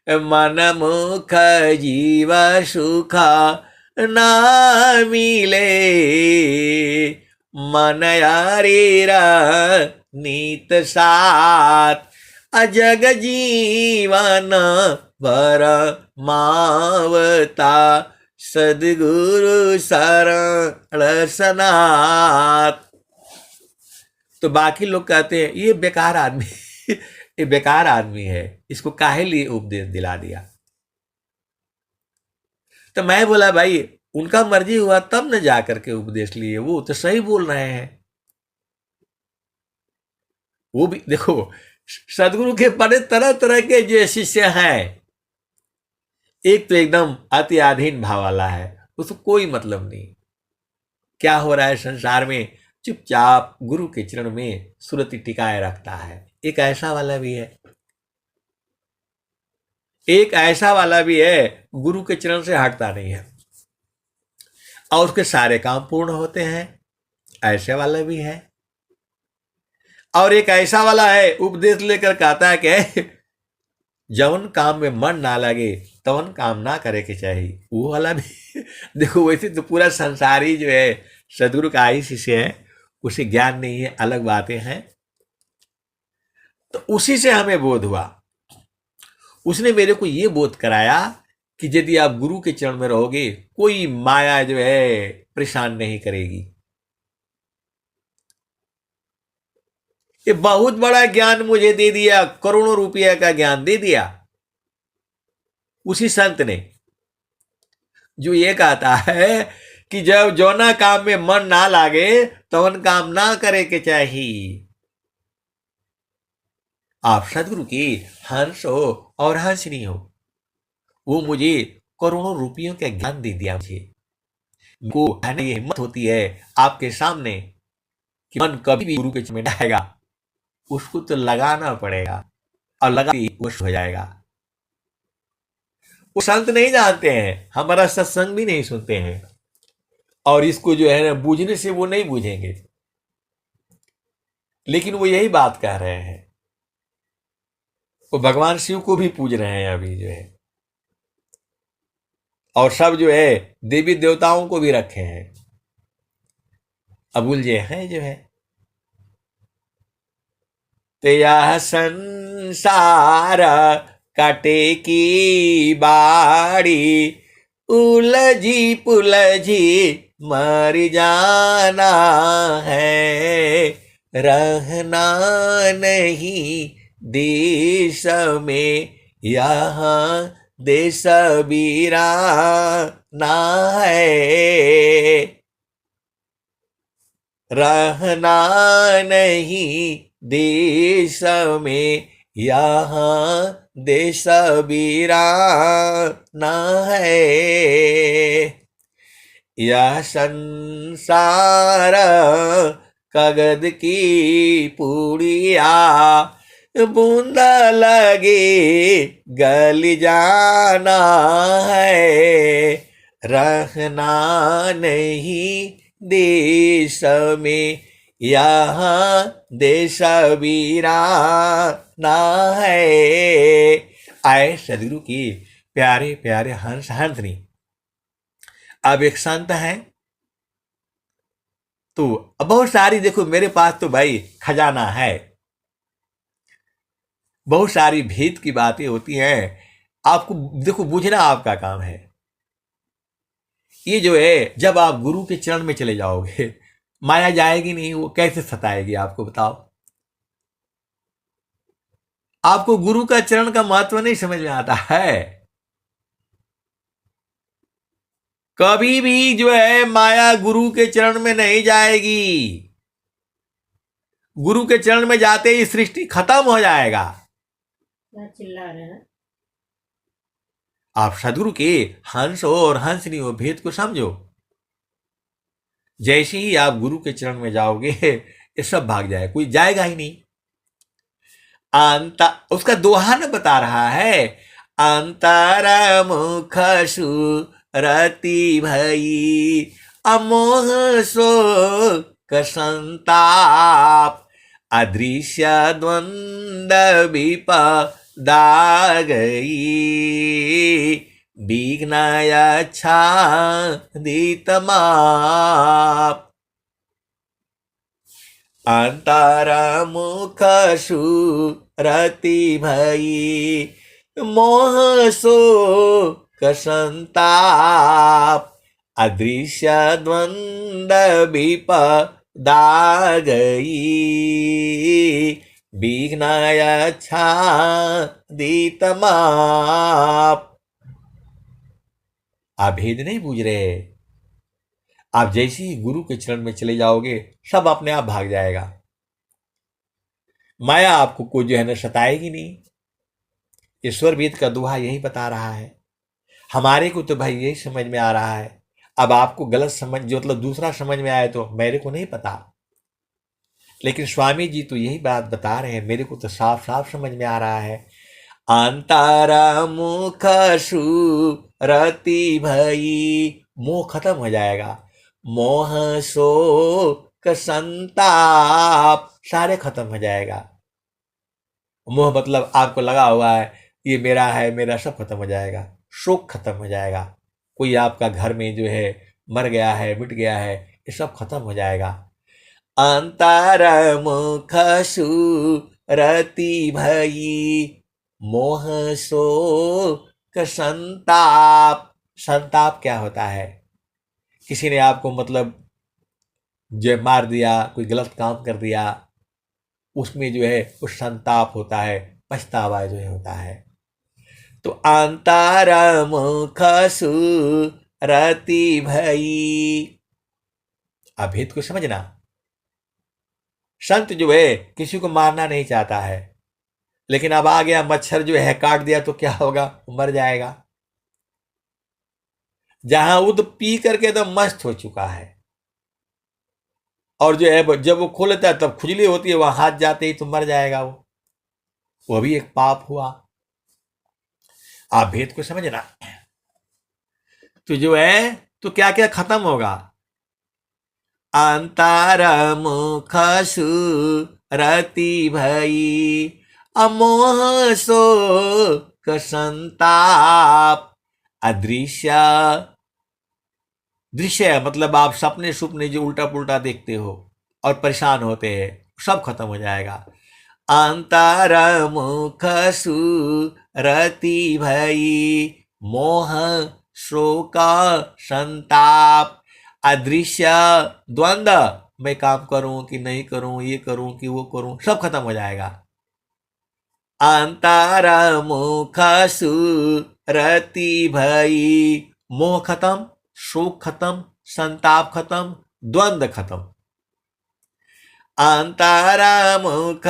मन मुख जीव सुख ना मिले, मन यारेरा नीत साथ, अजग जीवन भर मावता, सदगुरु शरण सनात। तो बाकी लोग कहते हैं ये बेकार आदमी ये बेकार आदमी है, इसको काहे लिए उपदेश दिला दिया। तो मैं बोला भाई उनका मर्जी हुआ तब न जाकर के उपदेश लिए, वो तो सही बोल रहे हैं। वो भी देखो सदगुरु के बड़े तरह तरह के जो शिष्य हैं, एक तो एकदम अत्याधीन भाव वाला है, उसको कोई मतलब नहीं क्या हो रहा है संसार में, चुपचाप गुरु के चरण में सुरति टिकाए रखता है। एक ऐसा वाला भी है, एक ऐसा वाला भी है गुरु के चरण से हटता नहीं है और उसके सारे काम पूर्ण होते हैं, ऐसे वाला भी है। और एक ऐसा वाला है उपदेश लेकर कहता है कि जवन काम में मन ना लगे तवन काम ना करे के चाहिए, वो वाला भी देखो वैसे तो पूरा संसार ही जो है सदगुरु का ही शिष्य है, उसे ज्ञान नहीं है, अलग बातें हैं। तो उसी से हमें बोध हुआ, उसने मेरे को ये बोध कराया कि यदि आप गुरु के चरण में रहोगे कोई माया जो है परेशान नहीं करेगी। ये बहुत बड़ा ज्ञान मुझे दे दिया, करोड़ों रुपया का ज्ञान दे दिया उसी संत ने, जो ये कहता है कि जब जौना काम में मन ना लागे तो उन काम ना करे के चाहिए। आप सदगुरु की हंस हो और हंसनी हो, वो मुझे करोड़ों रुपयों का ज्ञान दे दिया मुझे, को ये हिम्मत होती है आपके सामने कि मन कभी भी गुरु के चरण में आएगा, उसको तो लगाना पड़ेगा, और लगा वो हो जाएगा। वो संत नहीं जानते हैं, हमारा सत्संग भी नहीं सुनते हैं, और इसको जो है ना बूझने से वो नहीं बूझेंगे, लेकिन वो यही बात कह रहे हैं। वो भगवान शिव को भी पूज रहे हैं अभी जो है, और सब जो है देवी देवताओं को भी रखे हैं। अबुल जे हैं जो है, तो यह संसार काटे की बाड़ी, उलझी पुलझी मर जाना है, रहना नहीं देश में यहाँ देश वीराना है, रहना नहीं देश में यहाँ देश वीराना है। यह संसार कागज की पुड़िया, बूंदा लगे गल जाना है, रहना नहीं देश में यहाँ देश वीराना है। आए सदगुरु की प्यारे प्यारे हंस हंसनी। अब एक संत हैं, तो बहुत सारी, देखो मेरे पास तो भाई खजाना है, बहुत सारी भेद की बातें होती हैं, आपको देखो बूझना आपका काम है। ये जो है जब आप गुरु के चरण में चले जाओगे, माया जाएगी नहीं, वो कैसे सताएगी आपको बताओ। आपको गुरु का चरण का महत्व नहीं समझ में आता है। कभी भी जो है माया गुरु के चरण में नहीं जाएगी, गुरु के चरण में जाते ही सृष्टि खत्म हो जाएगा। क्या चिल्ला रहे हैं? आप सदगुरु के हंस हो और हंसनी हो भेद को समझो। जैसे ही आप गुरु के चरण में जाओगे, ये सब भाग जाएगा, कोई जाएगा ही नहीं। उसका दोहा न बता रहा है, अंतर मुख सुरति भई, अमोह शोक संताप, अदृश्य द्वंद्व विपदा गई, विघ्न आच्छादित माप। अंतरमुख सुरति भई, मोह शोक संताप, अदृश्य द्वंद्व विपदा गई, विघ्न आच्छादित माप। आप भेद नहीं बूझ रहे। आप जैसे ही गुरु के चरण में चले जाओगे, सब अपने आप भाग जाएगा, माया आपको कोई जो है ना सताएगी नहीं। ईश्वर वेद का दोहा यही बता रहा है। हमारे को तो भाई यही समझ में आ रहा है, अब आपको गलत समझ, जो मतलब दूसरा समझ में आए तो मेरे को नहीं पता, लेकिन स्वामी जी तो यही बात बता रहे हैं, मेरे को तो साफ साफ समझ में आ रहा है। अंतरा मुख सुरति भई, मोह खत्म हो जाएगा, मोह शोक संताप सारे खत्म हो जाएगा। मोह मतलब आपको लगा हुआ है ये मेरा है, मेरा, सब खत्म हो जाएगा। शोक खत्म हो जाएगा, कोई आपका घर में जो है मर गया है, मिट गया है, ये सब खत्म हो जाएगा। अंतर मुख सुरति भई, मोह शोक संताप। संताप क्या होता है? किसी ने आपको मतलब जो मार दिया, कोई गलत काम कर दिया, उसमें जो है उस संताप होता है, पछतावा जो है होता है। तो अंतर मुख सुरति भई, अभेद को समझना। संत जो है किसी को मारना नहीं चाहता है, लेकिन अब आ गया मच्छर जो है काट दिया तो क्या होगा? मर जाएगा। जहां उद पी करके एकदम मस्त हो चुका है, और जो है जब वो खो लेता है तब खुजली होती है, वहां हाथ जाते ही तो मर जाएगा वो भी एक पाप हुआ। आप भेद को समझना। तो जो है तो क्या क्या खत्म होगा? अंतर मुख रति भई, अमोह शोक संताप, अदृश्य। दृश्य मतलब आप सपने सुपने जो उल्टा पुल्टा देखते हो और परेशान होते हैं, सब खत्म हो जाएगा। अंतर मुख रति भई, मोह शोक संताप, अदृश्य द्वंद्व, मैं काम करूं कि नहीं करूं, ये करूं कि वो करूं, सब खत्म हो जाएगा। अंतर मुख रति भई, मोह खत्म, शोक खत्म, संताप खत्म, द्वंद्व खत्म। अंतर मुख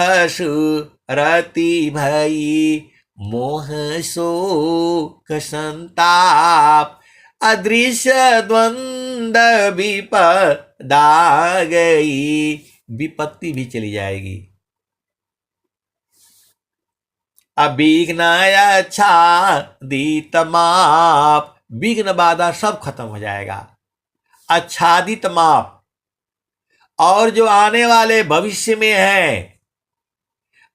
रति भई, मोह शोक संताप, अदृश्य द्वंद्व विपदा गई, विपत्ति भी चली जाएगी। अविघ्न आच्छादित माप, विघ्न बाधा सब खत्म हो जाएगा। आच्छादित माप, और जो आने वाले भविष्य में है,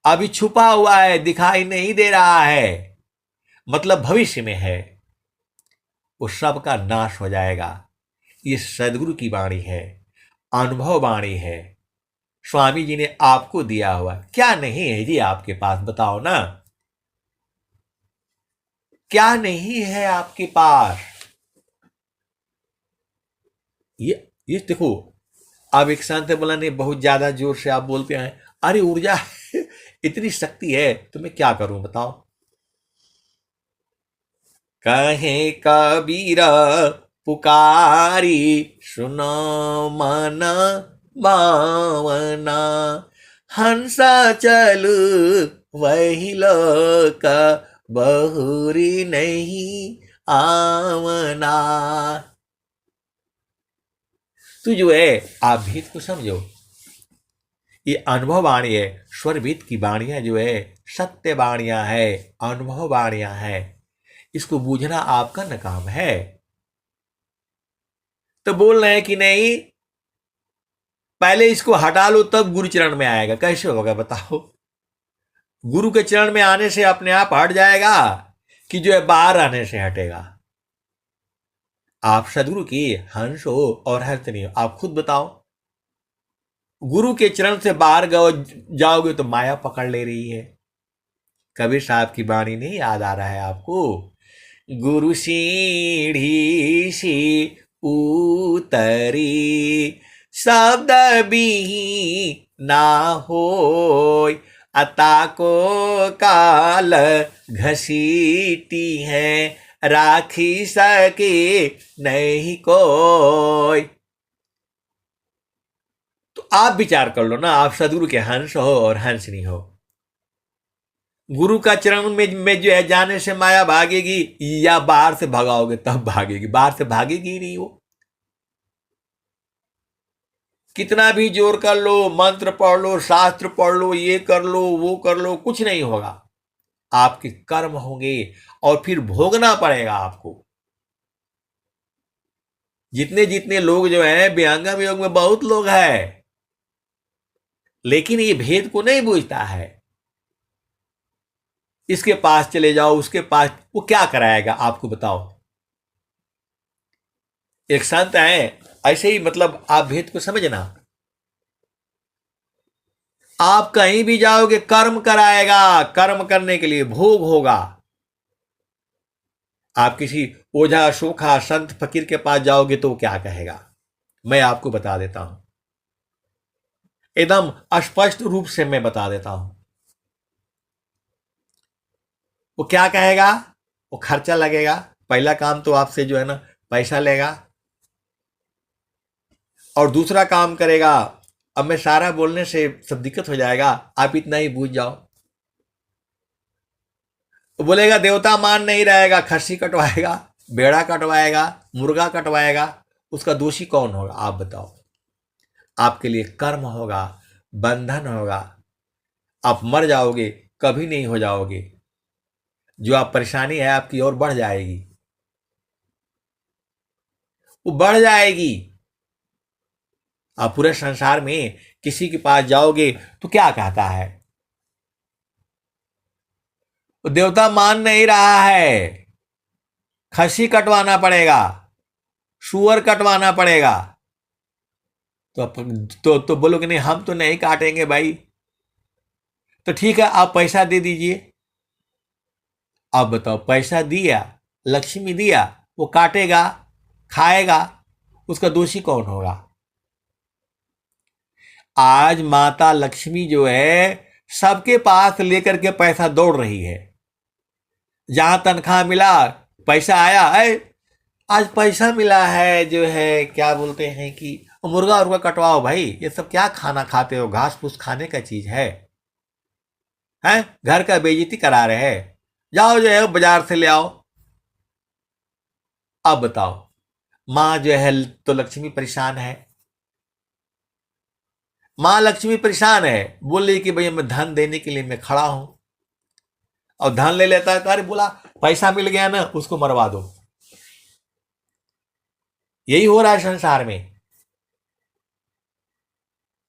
अभी छुपा हुआ है, दिखाई नहीं दे रहा है, मतलब भविष्य में है, वो सब का नाश हो जाएगा। ये सदगुरु की वाणी है, अनुभव वाणी है, स्वामी जी ने आपको दिया हुआ। क्या नहीं है जी आपके पास, बताओ ना, क्या नहीं है आपके पास? ये देखो, आप एक शांत बोला नहीं, बहुत ज्यादा जोर से आप बोलते हैं, अरे ऊर्जा है, इतनी शक्ति है, तो मैं क्या करूं बताओ? कहे कबीर पुकारी, सुनो मन भावना, हंसा चलू वही लोक, बहुरी नहीं आवना। तो जो है आप भेद को समझो, ये अनुभव वाणी है, स्वर भेद की वाणियां जो है सत्य वाणियां है, अनुभव वाणियां है, इसको बूझना आपका न काम है। तो बोल रहे हैं कि नहीं, पहले इसको हटा लो तब गुरु चरण में आएगा। कैसे होगा बताओ? गुरु के चरण में आने से अपने आप हट जाएगा कि जो है बाहर आने से हटेगा? आप सदगुरु की हंस हो और हर्ष नहीं हो, आप खुद बताओ। गुरु के चरण से बाहर जाओगे तो माया पकड़ ले रही है। कबीर साहब की वाणी नहीं याद आ रहा है आपको? गुरु सीढ़ी सी उतरी, शब्द भी ना होय, अता को काल घसीटी है, राखी सके नहीं कोई। तो आप विचार कर लो ना, आप सदगुरु के हंस हो और हंस नहीं हो। गुरु का चरण में जो है जाने से माया भागेगी, या बाहर से भगाओगे तब भागेगी? बाहर से भागेगी ही नहीं वो। कितना भी जोर कर लो, मंत्र पढ़ लो, शास्त्र पढ़ लो, ये कर लो, वो कर लो, कुछ नहीं होगा। आपके कर्म होंगे और फिर भोगना पड़ेगा आपको। जितने जितने लोग जो हैं विहंगम योग में, बहुत लोग हैं, लेकिन ये भेद को नहीं बूझता है। इसके पास चले जाओ, उसके पास, वो क्या कराएगा आपको बताओ? एक संत है, ऐसे ही मतलब आप भेद को समझना। आप कहीं भी जाओगे कर्म कराएगा, कर्म करने के लिए भोग होगा। आप किसी ओझा सोखा संत फकीर के पास जाओगे तो क्या कहेगा? मैं आपको बता देता हूं, एकदम स्पष्ट रूप से मैं बता देता हूं। वो क्या कहेगा? वो खर्चा लगेगा, पहला काम तो आपसे जो है ना पैसा लेगा, और दूसरा काम करेगा, अब मैं सारा बोलने से सब दिक्कत हो जाएगा, आप इतना ही बूझ जाओ। बोलेगा देवता मान नहीं रहेगा, खस्सी कटवाएगा, भेड़ा कटवाएगा, मुर्गा कटवाएगा, उसका दोषी कौन होगा आप बताओ। आपके लिए कर्म होगा, बंधन होगा, आप मर जाओगे, कभी नहीं हो जाओगे। जो आप परेशानी है आपकी और बढ़ जाएगी, वो बढ़ जाएगी। आप पूरे संसार में किसी के पास जाओगे तो क्या कहता है, वो देवता मान नहीं रहा है, खसी कटवाना पड़ेगा, सुअर कटवाना पड़ेगा। तो बोलोगे नहीं हम तो नहीं काटेंगे भाई। तो ठीक है, आप पैसा दे दीजिए। आप बताओ, पैसा दिया, लक्ष्मी दिया, वो काटेगा, खाएगा, उसका दोषी कौन होगा। आज माता लक्ष्मी जो है सबके पास लेकर के पैसा दौड़ रही है। जहां तनख्वाह मिला, पैसा आया है, आज पैसा मिला है, जो है क्या बोलते हैं कि मुर्गा उर्गा कटवाओ भाई, ये सब क्या खाना खाते हो, घास फूस खाने का चीज है, हैं? घर का बेइज्जती करा रहे हैं, जाओ जो है बाजार से ले आओ। अब बताओ, माँ जो है तो लक्ष्मी परेशान है, माँ लक्ष्मी परेशान है, बोल रही कि भैया मैं धन देने के लिए मैं खड़ा हूं। और धन ले लेता है तो अरे बोला पैसा मिल गया ना, उसको मरवा दो। यही हो रहा है संसार में।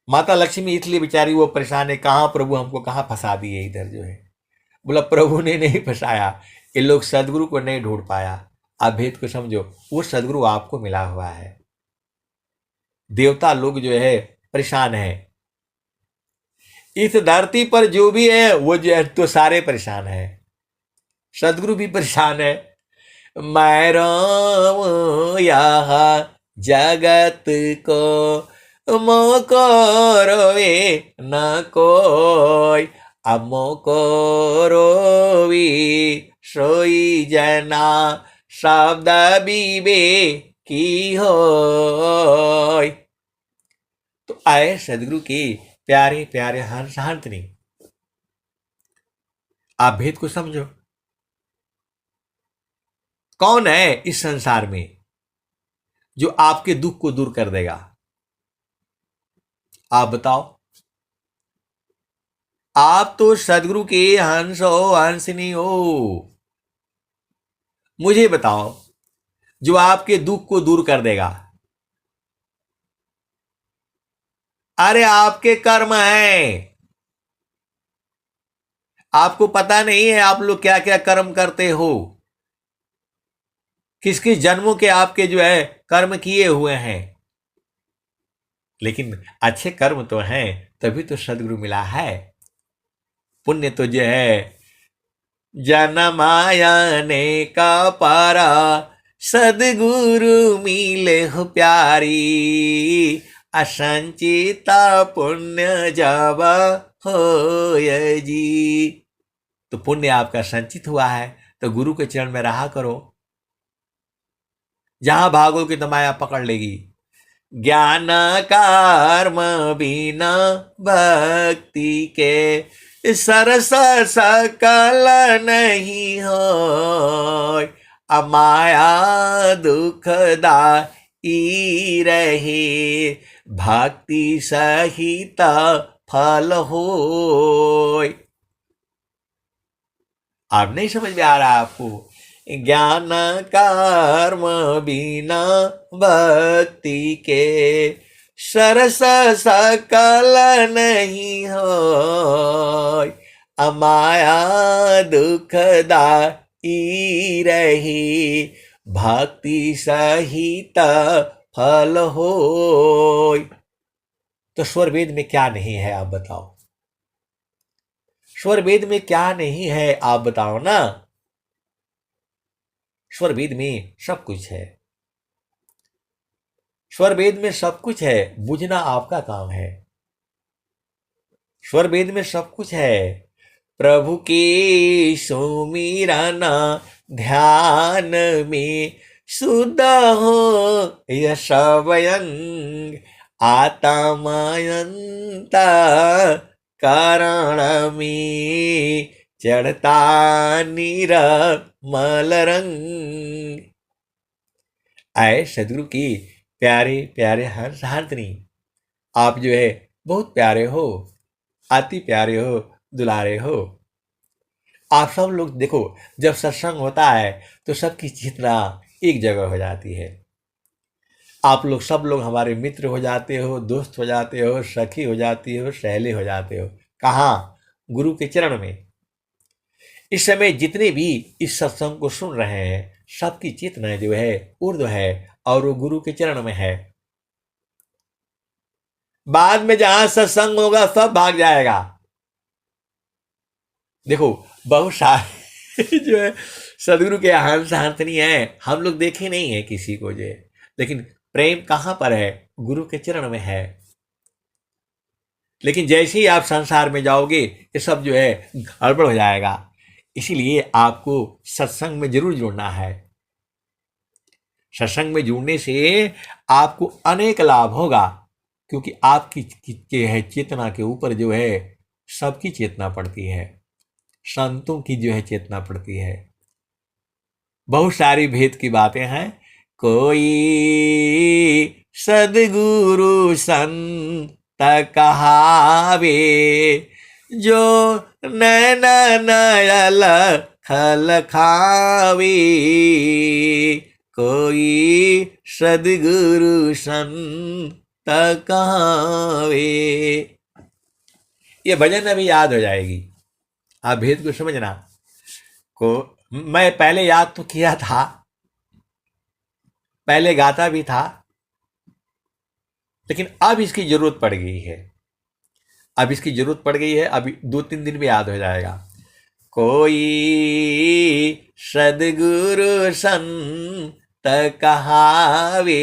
माता लक्ष्मी इसलिए बेचारी वो परेशान है, कहां प्रभु हमको कहां फंसा दिए इधर जो है। बोला प्रभु ने नहीं फंसाया, ये लोग सदगुरु को नहीं ढूंढ पाया। आप भेद को समझो, वो सदगुरु आपको मिला हुआ है। देवता लोग जो है परेशान है, इस धरती पर जो भी है वो जो है तो सारे परेशान है। सदगुरु भी परेशान है। मैं राम यहाँ जगत को मोको रोवे न कोई, अब मोको रोवी सोई जना शब्द बीबे की हो। तो आए सदगुरु के प्यारे प्यारे हंस हंतनी, आप भेद को समझो। कौन है इस संसार में जो आपके दुख को दूर कर देगा, आप बताओ। आप तो सदगुरु के हंस हो, हंसनी हो। मुझे बताओ, जो आपके दुख को दूर कर देगा। अरे आपके कर्म हैं, आपको पता नहीं है आप लोग क्या क्या कर्म करते हो, किस किस जन्मों के आपके जो है कर्म किए हुए हैं। लेकिन अच्छे कर्म तो हैं, तभी तो सदगुरु मिला है। पुण्य तो जो है जनमायाने का पारा, सदगुरु मिले हो प्यारी, असंचिता पुण्य जावा हो जी। तो पुण्य आपका संचित हुआ है, तो गुरु के चरण में रहा करो। जहां भागोगे तो माया पकड़ लेगी। ज्ञान कर्म बिना भक्ति के सरस सकल नहीं हो, अमाया दुखदाई रहे, भक्ति सहित फल हो। आप नहीं समझ में आ रहा आपको, ज्ञान कर्म बिना भक्ति के सरस सकल नहीं हो, अमाया दुखदाई रही, भक्ति सहित फल हो। तो स्वर वेद में क्या नहीं है आप बताओ, स्वर वेद में क्या नहीं है आप बताओ ना। स्वर वेद में सब कुछ है, स्वर वेद में सब कुछ है, बुझना आपका काम है। स्वर वेद में सब कुछ है। प्रभु के सुमिरना ध्यान में शुद्ध हो यह स्वयं, आत्मायंता कारण में चढ़ता निर्मल रंग। आए सदगुरु की प्यारे प्यारे हंस हारदनी, आप जो है बहुत प्यारे हो, अति प्यारे हो, दुलारे हो। आप सब लोग देखो, जब सत्संग होता है तो सबकी चेतना एक जगह हो जाती है। आप लोग सब लोग हमारे मित्र हो जाते हो, दोस्त हो जाते हो, सखी हो जाती हो, सहेली हो जाते हो। कहाँ? गुरु के चरण में। इस समय जितने भी इस सत्संग को सुन रहे हैं, सबकी चेतना जो है ऊर्ध्व है और वो गुरु के चरण में है। बाद में जहां सत्संग होगा सब भाग जाएगा। देखो, बहुत सारे जो है सदगुरु के हंस हाथनी है, हम लोग देखे नहीं है किसी को जो है, लेकिन प्रेम कहां पर है? गुरु के चरण में है। लेकिन जैसे ही आप संसार में जाओगे ये सब जो है गड़बड़ हो जाएगा। इसीलिए आपको सत्संग में जरूर जुड़ना है। सत्संग में जुड़ने से आपको अनेक लाभ होगा, क्योंकि आपकी है चेतना के ऊपर जो है सबकी चेतना पड़ती है, संतों की जो है चेतना पड़ती है। बहुत सारी भेद की बातें हैं। कोई सदगुरु संत कहावे, जो नैन नयल खल खावे। कोई सदगुरु संत कहावे। ये भजन अभी याद हो जाएगी, आप भेद को समझना। को मैं पहले याद तो किया था, पहले गाता भी था, लेकिन अब इसकी जरूरत पड़ गई है। अब इसकी जरूरत पड़ गई है, अभी 2-3 दिन में याद हो जाएगा। कोई सदगुरु संत कहावे,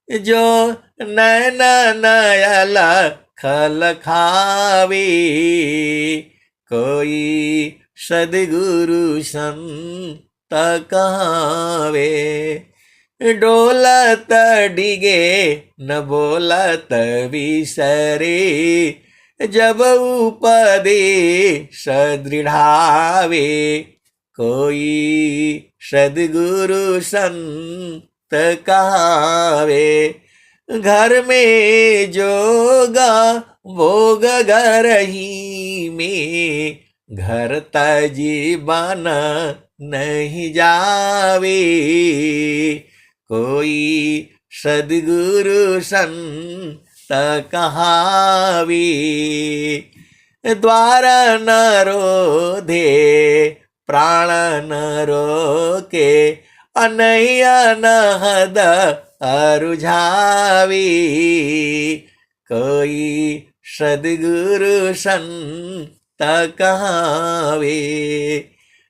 जो नैन नयल खल खावे। कोई सदगुरु संत कहावे, डोलत डिगे न बोलत विसरे। जब उपदेश दृढ़ावे, कोई सदगुरु संत कहावे। घर में जोगा भोग घर ही में, घर तजी बना नहीं जावे। कोई सदगुरु संत कहावे। द्वार न रोधे प्राण न रोके, अनैया न हद अरुझावे। कोई सदगुरु संत कहावे।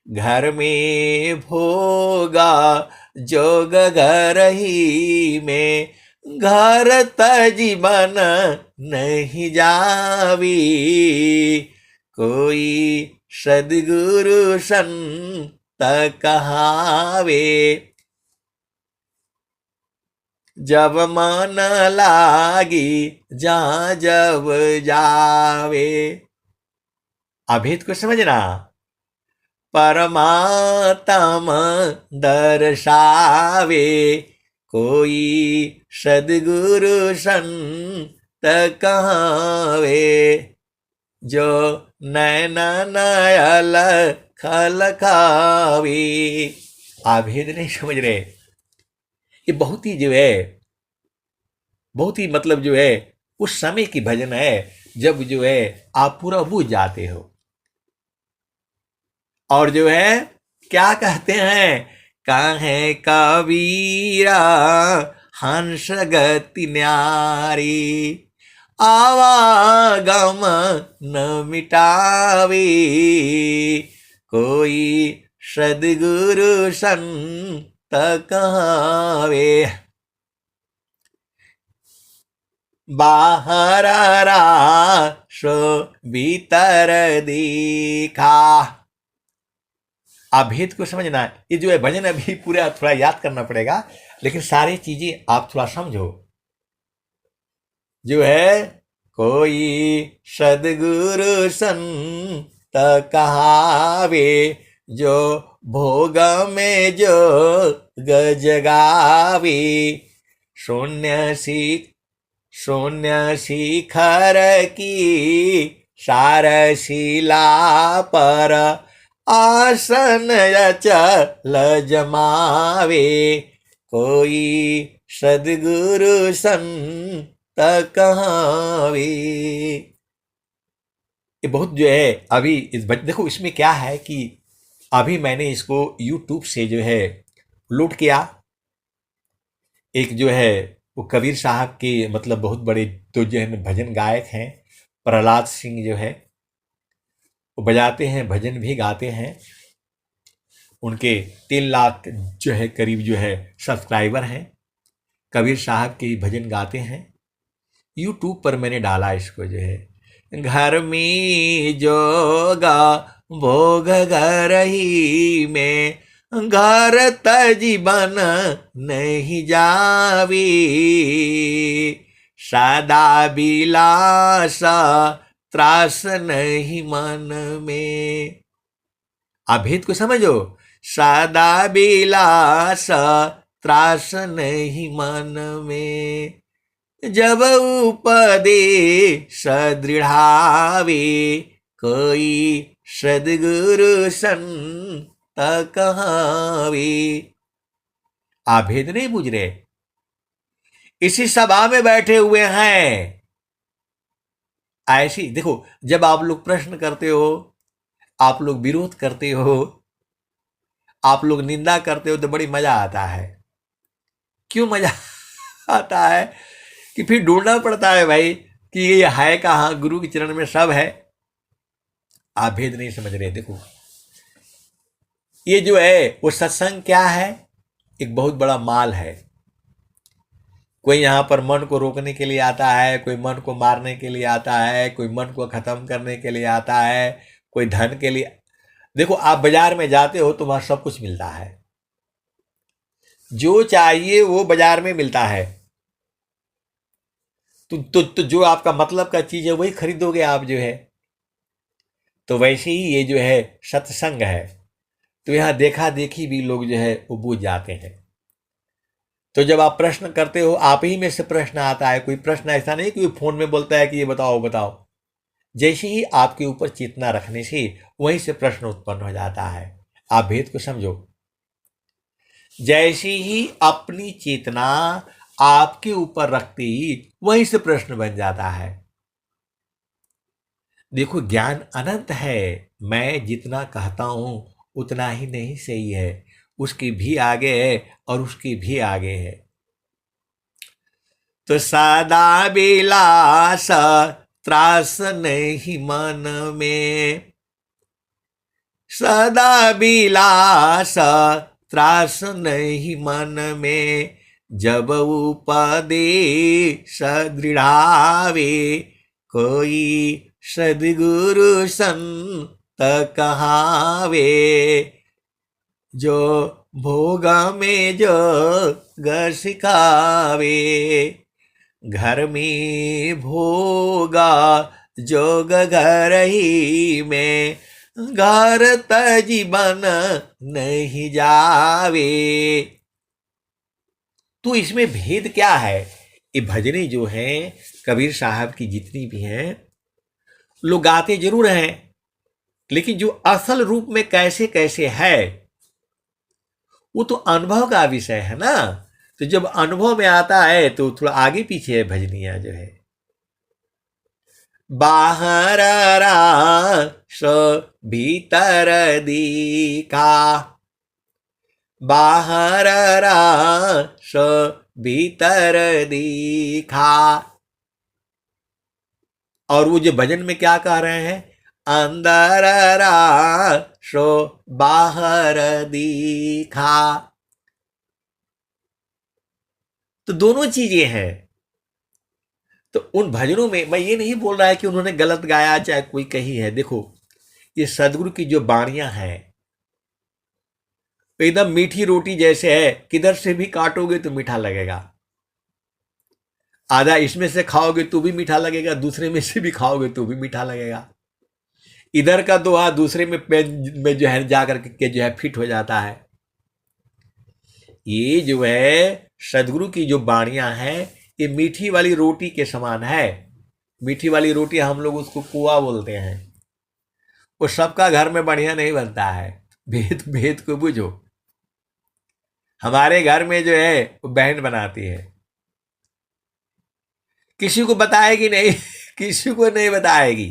घर में भोगा जोग घर ही में, घर तजी बन नहीं जावी। कोई सदगुरु संत कहावे। जब मन लागी जहाँ जब जावे। अभेद को समझना। परमात्मा दर्शावे, कोई सदगुरु संत कहावे। जो नैन नयल खल खावे। अभेद नहीं समझ रहे। ये बहुत ही जो है, बहुत ही मतलब जो है उस समय की भजन है जब जो है आप पूरा बूझ जाते हो। और जो है क्या कहते हैं, काहे कबीरा हंस गति न्यारी, आवागम न मिटावे। कोई सदगुरु संत कहावे। बाहर रासो भीतर दिखा। अभेद को समझना। ये जो है भजन अभी पूरा थोड़ा याद करना पड़ेगा, लेकिन सारी चीजें आप थोड़ा समझो। जो है कोई सदगुरु संत कहावे, जो भोग में जो गजगावी, शून्य शिखर की सारशिला पर आसन अचल जमावे, कोई सद्गुरु संत कहावे। ये बहुत जो है अभी देखो इसमें क्या है कि अभी मैंने इसको YouTube से जो है लोड किया। एक जो है वो कबीर साहब के मतलब बहुत बड़े तो जो है भजन गायक हैं, प्रहलाद सिंह जो है वो बजाते हैं, भजन भी गाते हैं। उनके 3 लाख जो है करीब जो है सब्सक्राइबर हैं, कबीर साहब के भजन गाते हैं। YouTube पर मैंने डाला इसको जो है, घर में जोगा भोग घर ही में, घर तजी बन नहीं जावी, सदा बिलास त्रास नहीं मन में। आप भेद को समझो, सदा बिलास त्रास नहीं मन में, जब उपदेश दृढ़ावे, कोई सद्गुरु संत कहावे। आप भेद नहीं बुझ रहे, इसी सभा में बैठे हुए हैं। ऐसी देखो, जब आप लोग प्रश्न करते हो, आप लोग विरोध करते हो, आप लोग निंदा करते हो तो बड़ी मजा आता है। क्यों मजा आता है कि फिर ढूंढना पड़ता है भाई कि ये है कहाँ, गुरु के चरण में सब है। आप भेद नहीं समझ रहे। देखो ये जो है वो सत्संग क्या है, एक बहुत बड़ा माल है। कोई यहाँ पर मन को रोकने के लिए आता है, कोई मन को मारने के लिए आता है, कोई मन को खत्म करने के लिए आता है, कोई धन के लिए। देखो आप बाजार में जाते हो तो वहां सब कुछ मिलता है, जो चाहिए वो बाजार में मिलता है। तो जो आपका मतलब का चीज है वही खरीदोगे आप जो है। तो वैसे ही ये जो है सत्संग है, तो यहाँ देखा देखी भी लोग जो है वो बूझ जाते हैं। तो जब आप प्रश्न करते हो, आप ही में से प्रश्न आता है। कोई प्रश्न ऐसा नहीं कि फोन में बोलता है कि ये बताओ बताओ। जैसे ही आपके ऊपर चेतना रखने से वहीं से प्रश्न उत्पन्न हो जाता है। आप भेद को समझो। जैसे ही अपनी चेतना आपके ऊपर रखते ही वहीं से प्रश्न बन जाता है। देखो ज्ञान अनंत है, मैं जितना कहता हूं उतना ही नहीं सही है, उसके भी आगे है और उसके भी आगे है। तो सदा बिलास त्रास नहीं मन में, सदा बिलास त्रास नहीं मन में, जब उपदेश दृढ़ावे, कोई सद्गुरु संत कहावे, जो भोग में जो ग सिखावे, घर में भोगा जोग घर ही में, घर तजी बन नहीं जावे। तो इसमें भेद क्या है? ये भजने जो हैं कबीर साहब की जितनी भी हैं, लोग गाते जरूर हैं, लेकिन जो असल रूप में कैसे कैसे है वो तो अनुभव का विषय है ना। तो जब अनुभव में आता है तो थोड़ा आगे पीछे है भजनिया जो है। बाहर रास भीतर दीखा, बाहर रास भीतर दीखा। और वो जो भजन में क्या कह रहे हैं, अंदर रासो बाहर दीखा। तो दोनों चीजें हैं। तो उन भजनों में मैं ये नहीं बोल रहा है कि उन्होंने गलत गाया चाहे कोई कही है। देखो ये सदगुरु की जो बाणियां हैं एकदम मीठी रोटी जैसे है, किधर से भी काटोगे तो मीठा लगेगा। आधा इसमें से खाओगे तो भी मीठा लगेगा, दूसरे में से भी खाओगे तो भी मीठा लगेगा। इधर का दोहा दूसरे में पेन में जो है जाकर के जो है फिट हो जाता है। ये जो है सदगुरु की जो बाणियां हैं, ये मीठी वाली रोटी के समान है। मीठी वाली रोटी हम लोग उसको पुआ बोलते हैं। वो सबका घर में बढ़िया नहीं बनता है। भेद भेद को बुझो। हमारे घर में जो है वो बहन बनाती है, किसी को बताएगी नहीं किसी को नहीं बताएगी।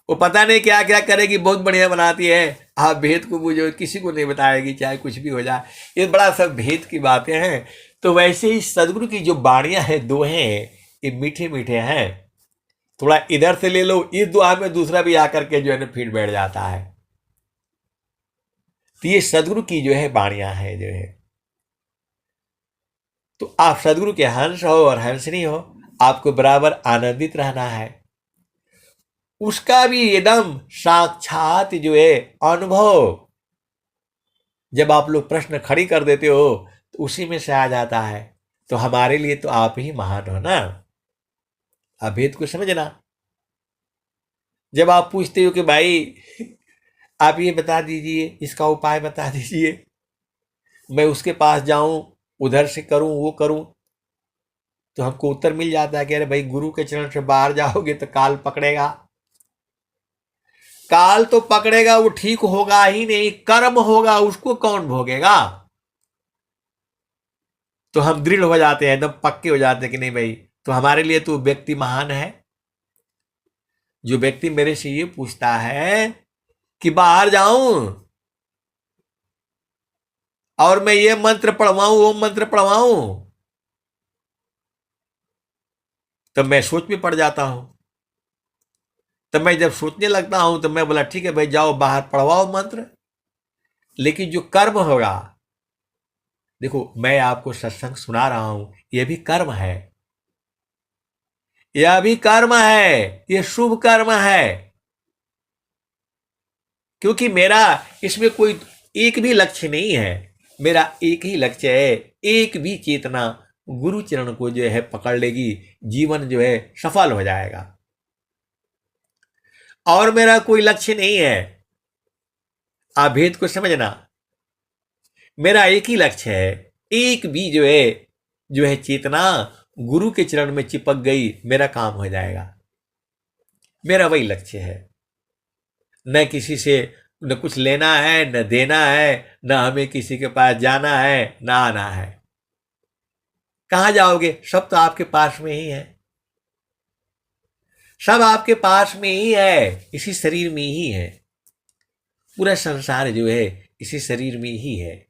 वो पता नहीं क्या क्या करेगी, बहुत बढ़िया बनाती है। आप भेद को बुझो, किसी को नहीं बताएगी, चाहे कुछ भी हो जाए। ये बड़ा सब भेद की बातें हैं। तो वैसे ही सदगुरु की जो बाणियां हैं, दोहे हैं, ये मीठे मीठे हैं। थोड़ा इधर से ले लो, इस दुआ में दूसरा भी आकर के जो है ना फिर बैठ जाता है। तो ये सदगुरु की जो है बाणियां हैं जो है। तो आप सदगुरु के हंस हो और हंसनी हो, आपको बराबर आनंदित रहना है। उसका भी एकदम साक्षात जो है अनुभव जब आप लोग प्रश्न खड़ी कर देते हो तो उसी में से आ जाता है। तो हमारे लिए तो आप ही महान हो ना। अभेद को समझना। जब आप पूछते हो कि भाई आप ये बता दीजिए, इसका उपाय बता दीजिए, मैं उसके पास जाऊं, उधर से करूं, वो करूं, तो हमको उत्तर मिल जाता है कि अरे भाई गुरु के चरण से बाहर जाओगे तो काल पकड़ेगा। काल तो पकड़ेगा, वो ठीक होगा ही नहीं, कर्म होगा, उसको कौन भोगेगा। तो हम दृढ़ हो जाते हैं, एकदम पक्के हो जाते हैं कि नहीं भाई, तो हमारे लिए तो व्यक्ति महान है। जो व्यक्ति मेरे से ये पूछता है कि बाहर जाऊं और मैं ये मंत्र पढ़वाऊं, वो मंत्र पढ़वाऊं, तब मैं सोच में पड़ जाता हूं। तब मैं जब सोचने लगता हूं तो मैं बोला ठीक है भाई, जाओ बाहर पढ़वाओ मंत्र। लेकिन जो कर्म होगा, देखो मैं आपको सत्संग सुना रहा हूं, यह भी कर्म है। यह भी कर्म है, यह शुभ कर्म है। क्योंकि मेरा इसमें कोई एक भी लक्ष्य नहीं है। मेरा एक ही लक्ष्य है, एक भी चेतना गुरु चरण को जो है पकड़ लेगी, जीवन जो है सफल हो जाएगा। और मेरा कोई लक्ष्य नहीं है। आप भेद को समझना। मेरा एक ही लक्ष्य है, एक भी जो है चेतना गुरु के चरण में चिपक गई, मेरा काम हो जाएगा। मेरा वही लक्ष्य है। न किसी से न कुछ लेना है, न देना है, न हमें किसी के पास जाना है, न आना है। कहां जाओगे, सब तो आपके पास में ही है। सब आपके पास में ही है, इसी शरीर में ही है। पूरा संसार जो है इसी शरीर में ही है।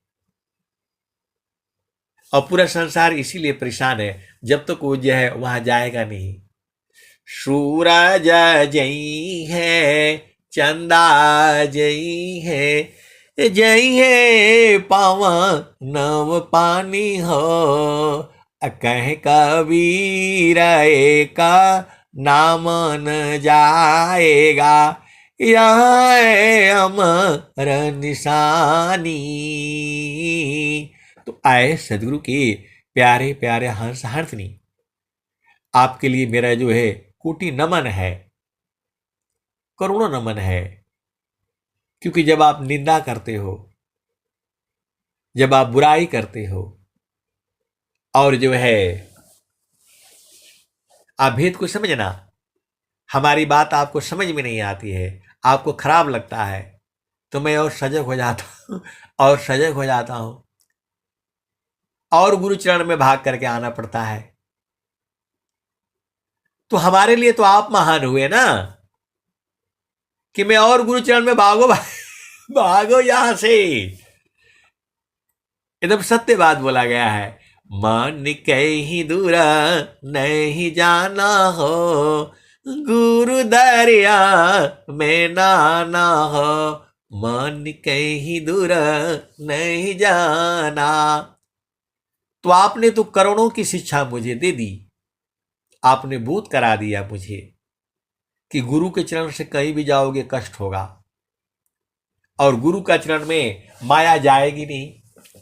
और पूरा संसार इसीलिए परेशान है, जब तक वो जो है वहां जाएगा नहीं। सूरज जई है, चंदा जई है पावन नव पानी हो। कह कबीर का नाम न जाएगा, यह अमर निशानी। तो आए सदगुरु के प्यारे प्यारे हंस हंसनी, आपके लिए मेरा जो है कोटि नमन है, करोड़ों नमन है। क्योंकि जब आप निंदा करते हो, जब आप बुराई करते हो, और जो है आप भेद को समझना, हमारी बात आपको समझ में नहीं आती है, आपको खराब लगता है, तो मैं और सजग हो जाता हूं और सजग हो जाता हूं, और गुरु चरण में भाग करके आना पड़ता है। तो हमारे लिए तो आप महान हुए ना, कि मैं और गुरु चरण में भागो भागो यहां से। एकदम सत्य बात बोला गया है। मन कहीं दूर नहीं जाना हो, गुरु दरिया में नाना हो। मन कहीं दूर नहीं जाना। तो आपने तो करोड़ों की शिक्षा मुझे दे दी। आपने बोध करा दिया मुझे कि गुरु के चरण से कहीं भी जाओगे कष्ट होगा, और गुरु का चरण में माया जाएगी नहीं,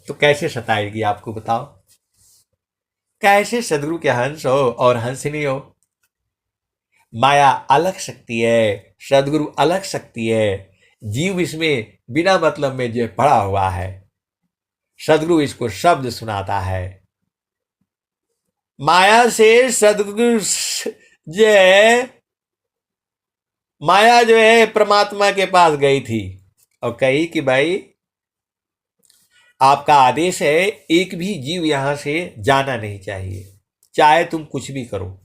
तो कैसे सताएगी आपको बताओ। कैसे सदगुरु के हंस हो और हंसनी हो। माया अलग शक्ति है, सदगुरु अलग शक्ति है। जीव इसमें बिना मतलब में जो पड़ा हुआ है, सदगुरु इसको शब्द सुनाता है। माया से सदगुरु जो है, माया जो है परमात्मा के पास गई थी और कही कि भाई आपका आदेश है, एक भी जीव यहां से जाना नहीं चाहिए, चाहे तुम कुछ भी करो।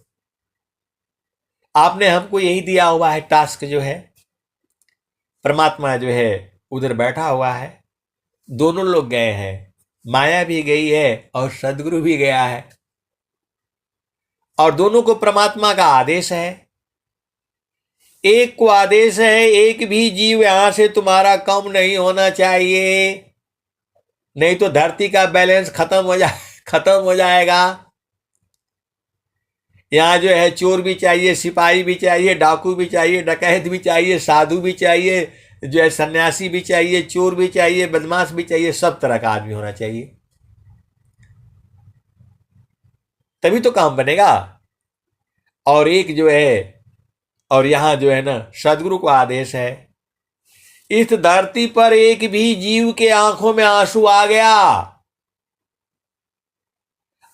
आपने हमको यही दिया हुआ है टास्क जो है। परमात्मा जो है उधर बैठा हुआ है, दोनों लोग गए हैं, माया भी गई है और सदगुरु भी गया है, और दोनों को परमात्मा का आदेश है। एक को आदेश है, एक भी जीव यहां से तुम्हारा कम नहीं होना चाहिए, नहीं तो धरती का बैलेंस खत्म हो जाएगा। यहां जो है चोर भी चाहिए, सिपाही भी चाहिए, डाकू भी चाहिए, डकैत भी चाहिए, साधु भी चाहिए, जो है सन्यासी भी चाहिए, चोर भी चाहिए, बदमाश भी चाहिए, सब तरह का आदमी होना चाहिए, तभी तो काम बनेगा। और एक जो है, और यहां जो है ना सदगुरु का आदेश है, इस धरती पर एक भी जीव के आंखों में आंसू आ गया,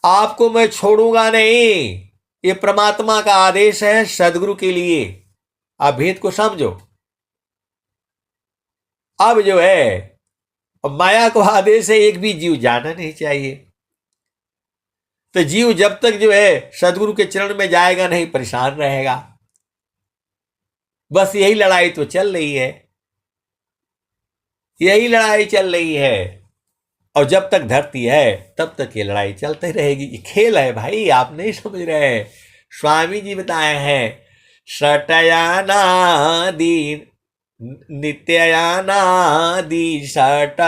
आपको मैं छोड़ूंगा नहीं। ये परमात्मा का आदेश है सदगुरु के लिए। आप भेद को समझो। अब जो है माया को आदेश है, एक भी जीव जाना नहीं चाहिए। तो जीव जब तक जो है सदगुरु के चरण में जाएगा नहीं, परेशान रहेगा। बस यही लड़ाई तो चल रही है, यही लड़ाई चल रही है। और जब तक धरती है तब तक ये लड़ाई चलती रहेगी। ये खेल है भाई, आप नहीं समझ रहे। स्वामी जी बताए हैं, सटयानादि नित्यानादि सट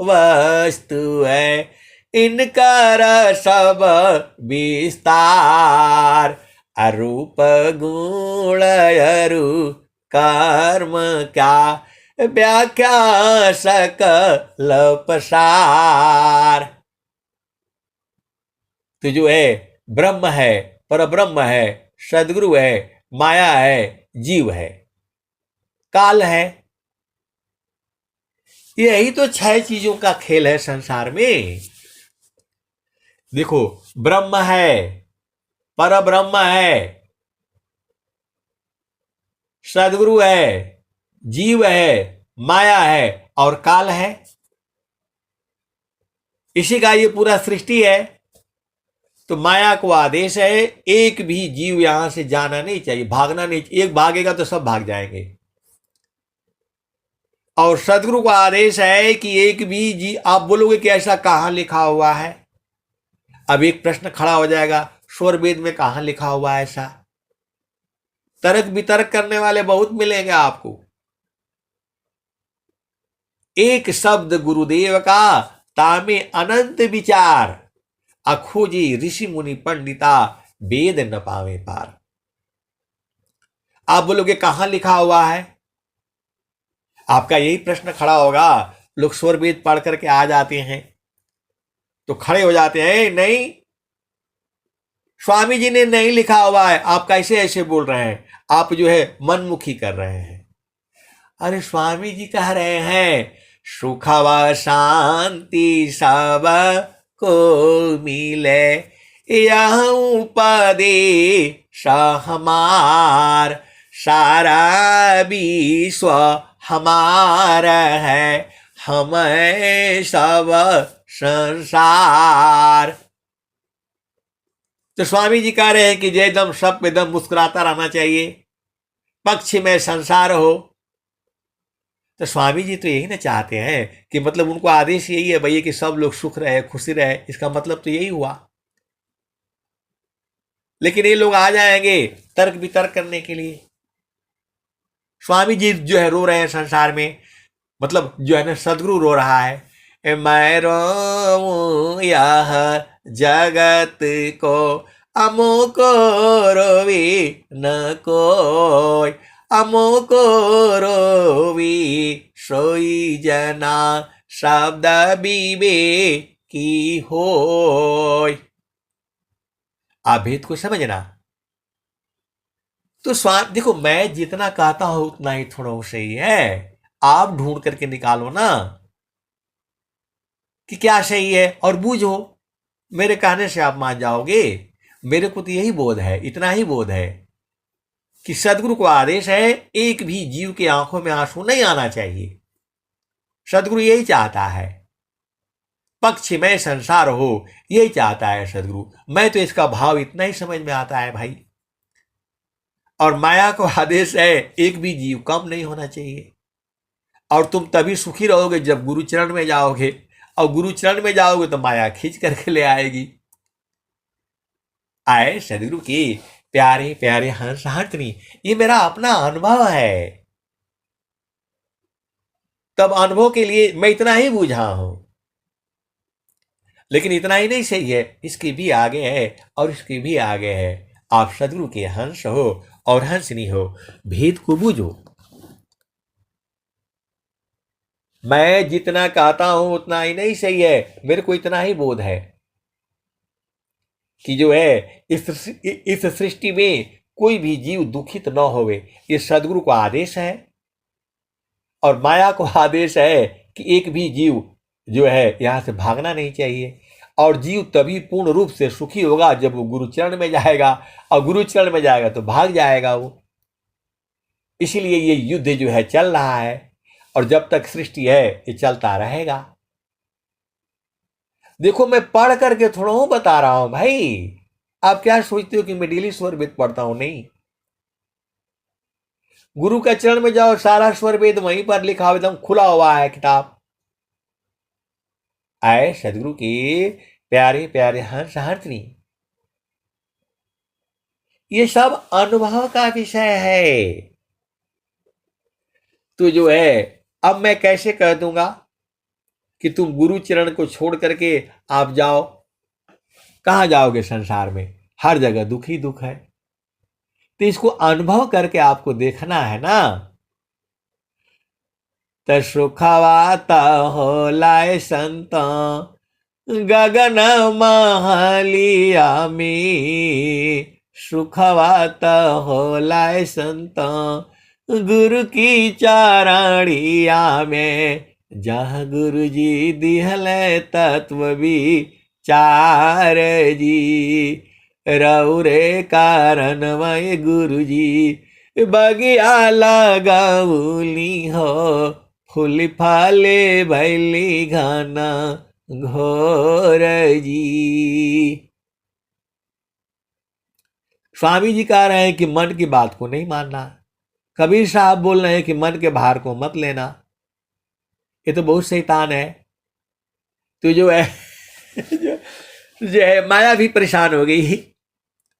वस्तु है, इनकर सब विस्तार, अरूप गुण अरु कर्म क्या व्याख्या सकल पसार। तो जो है ब्रह्म है, पर ब्रह्म है, सदगुरु है, माया है, जीव है, काल है। यही तो 6 चीजों का खेल है संसार में। देखो, ब्रह्म है, पर ब्रह्म है, सदगुरु है, जीव है, माया है और काल है। इसी का ये पूरा सृष्टि है। तो माया को आदेश है, एक भी जीव यहां से जाना नहीं चाहिए, भागना नहीं। एक भागेगा तो सब भाग जाएंगे। और सदगुरु का आदेश है कि एक भी जीव, आप बोलोगे कि ऐसा कहां लिखा हुआ है? अब एक प्रश्न खड़ा हो जाएगा, स्वर वेद में कहां लिखा हुआ है ऐसा? तर्क वितर्क करने वाले बहुत मिलेंगे आपको। एक शब्द गुरुदेव का तामे अनंत विचार, अखोजी ऋषि मुनि पंडिता वेद न पावे पार। आप बोलोगे कहां लिखा हुआ है? आपका यही प्रश्न खड़ा होगा। लोग स्वर वेद पढ़ करके आ जाते हैं तो खड़े हो जाते हैं, नहीं स्वामी जी ने नहीं लिखा हुआ है, आप कैसे ऐसे बोल रहे हैं? आप जो है मनमुखी कर रहे हैं। अरे स्वामी जी कह रहे हैं, सुख व शांति सब को मिले, यह उपदेश हमार, सारा विश्व हमारा है, हमें सब संसार। तो स्वामी जी कह रहे हैं कि जयदम सब में दम मुस्कुराता रहना चाहिए, पक्ष में संसार हो। तो स्वामी जी तो यही ना चाहते हैं कि मतलब उनको आदेश यही है भैया कि सब लोग सुख रहे, खुशी रहे, इसका मतलब तो यही हुआ। लेकिन ये लोग आ जाएंगे तर्क वितर्क करने के लिए। स्वामी जी जो है रो रहे हैं संसार में, मतलब जो है ना सदगुरु रो रहा है, मैं रो यह जगत को, अमुको रोवी न कोई, अमुको रोवी सोई जना, शब्द बीबे की होय। आप भेद को समझना। तो स्वामी देखो, मैं जितना कहता हूं उतना ही थोड़ा सही है। आप ढूंढ करके निकालो ना कि क्या सही है और बूझो। मेरे कहने से आप मान जाओगे? मेरे को तो यही बोध है, इतना ही बोध है कि सदगुरु को आदेश है, एक भी जीव की आंखों में आंसू नहीं आना चाहिए। सदगुरु यही चाहता है, पक्षमय संसार हो, यही चाहता है सदगुरु। मैं तो इसका भाव इतना ही समझ में आता है भाई। और माया को आदेश है, एक भी जीव कम नहीं होना चाहिए। और तुम तभी सुखी रहोगे जब गुरुचरण में जाओगे, और गुरुचरण में जाओगे तो माया खींच करके ले आएगी। आए सदगुरु की प्यारे प्यारे हंस हंसनी, ये मेरा अपना अनुभव है। तब अनुभव के लिए मैं इतना ही बूझा हूं। लेकिन इतना ही नहीं सही है, इसके भी आगे है और इसके भी आगे है। आप सदगुरु के हंस हो और हंसनी हो, भेद को बूझो। मैं जितना कहता हूं उतना ही नहीं सही है। मेरे को इतना ही बोध है कि जो है इस सृष्टि में कोई भी जीव दुखित न होवे, ये सदगुरु को आदेश है। और माया को आदेश है कि एक भी जीव जो है यहां से भागना नहीं चाहिए। और जीव तभी पूर्ण रूप से सुखी होगा जब वो गुरुचरण में जाएगा, और गुरुचरण में जाएगा तो भाग जाएगा वो। इसीलिए ये युद्ध जो है चल रहा है, और जब तक सृष्टि है ये चलता रहेगा। देखो, मैं पढ़ करके थोड़ा हूं बता रहा हूं भाई। आप क्या सोचते हो कि मैं डेली स्वर वेद पढ़ता हूं? नहीं। गुरु के चरण में जाओ, सारा स्वर वेद वहीं पर लिखा हुआ, एकदम खुला हुआ है किताब। आए सदगुरु की प्यारे प्यारे हंस हंसनी, ये सब अनुभव का विषय है। तो जो है, अब मैं कैसे कह दूंगा कि तुम गुरु चरण को छोड़ करके आप जाओ? कहां जाओगे? संसार में हर जगह दुख ही दुख है। तो इसको अनुभव करके आपको देखना है ना। तो सुखवात हो लाए संत गगन महलिया में, सुखवात हो लाए संत गुरु की चारणिया में, जहाँ गुरु जी दिहल तत्व भी चार जी, रौरे कारण मय गुरु जी बगिया लगाउली हो, फूल फाले भैली घना घोर जी। स्वामी जी कह रहे हैं कि मन की बात को नहीं मानना। कबीर साहब बोल रहे हैं कि मन के भार को मत लेना। ये तो बहुत शैतान है। तो जो है जो है माया भी परेशान हो गई,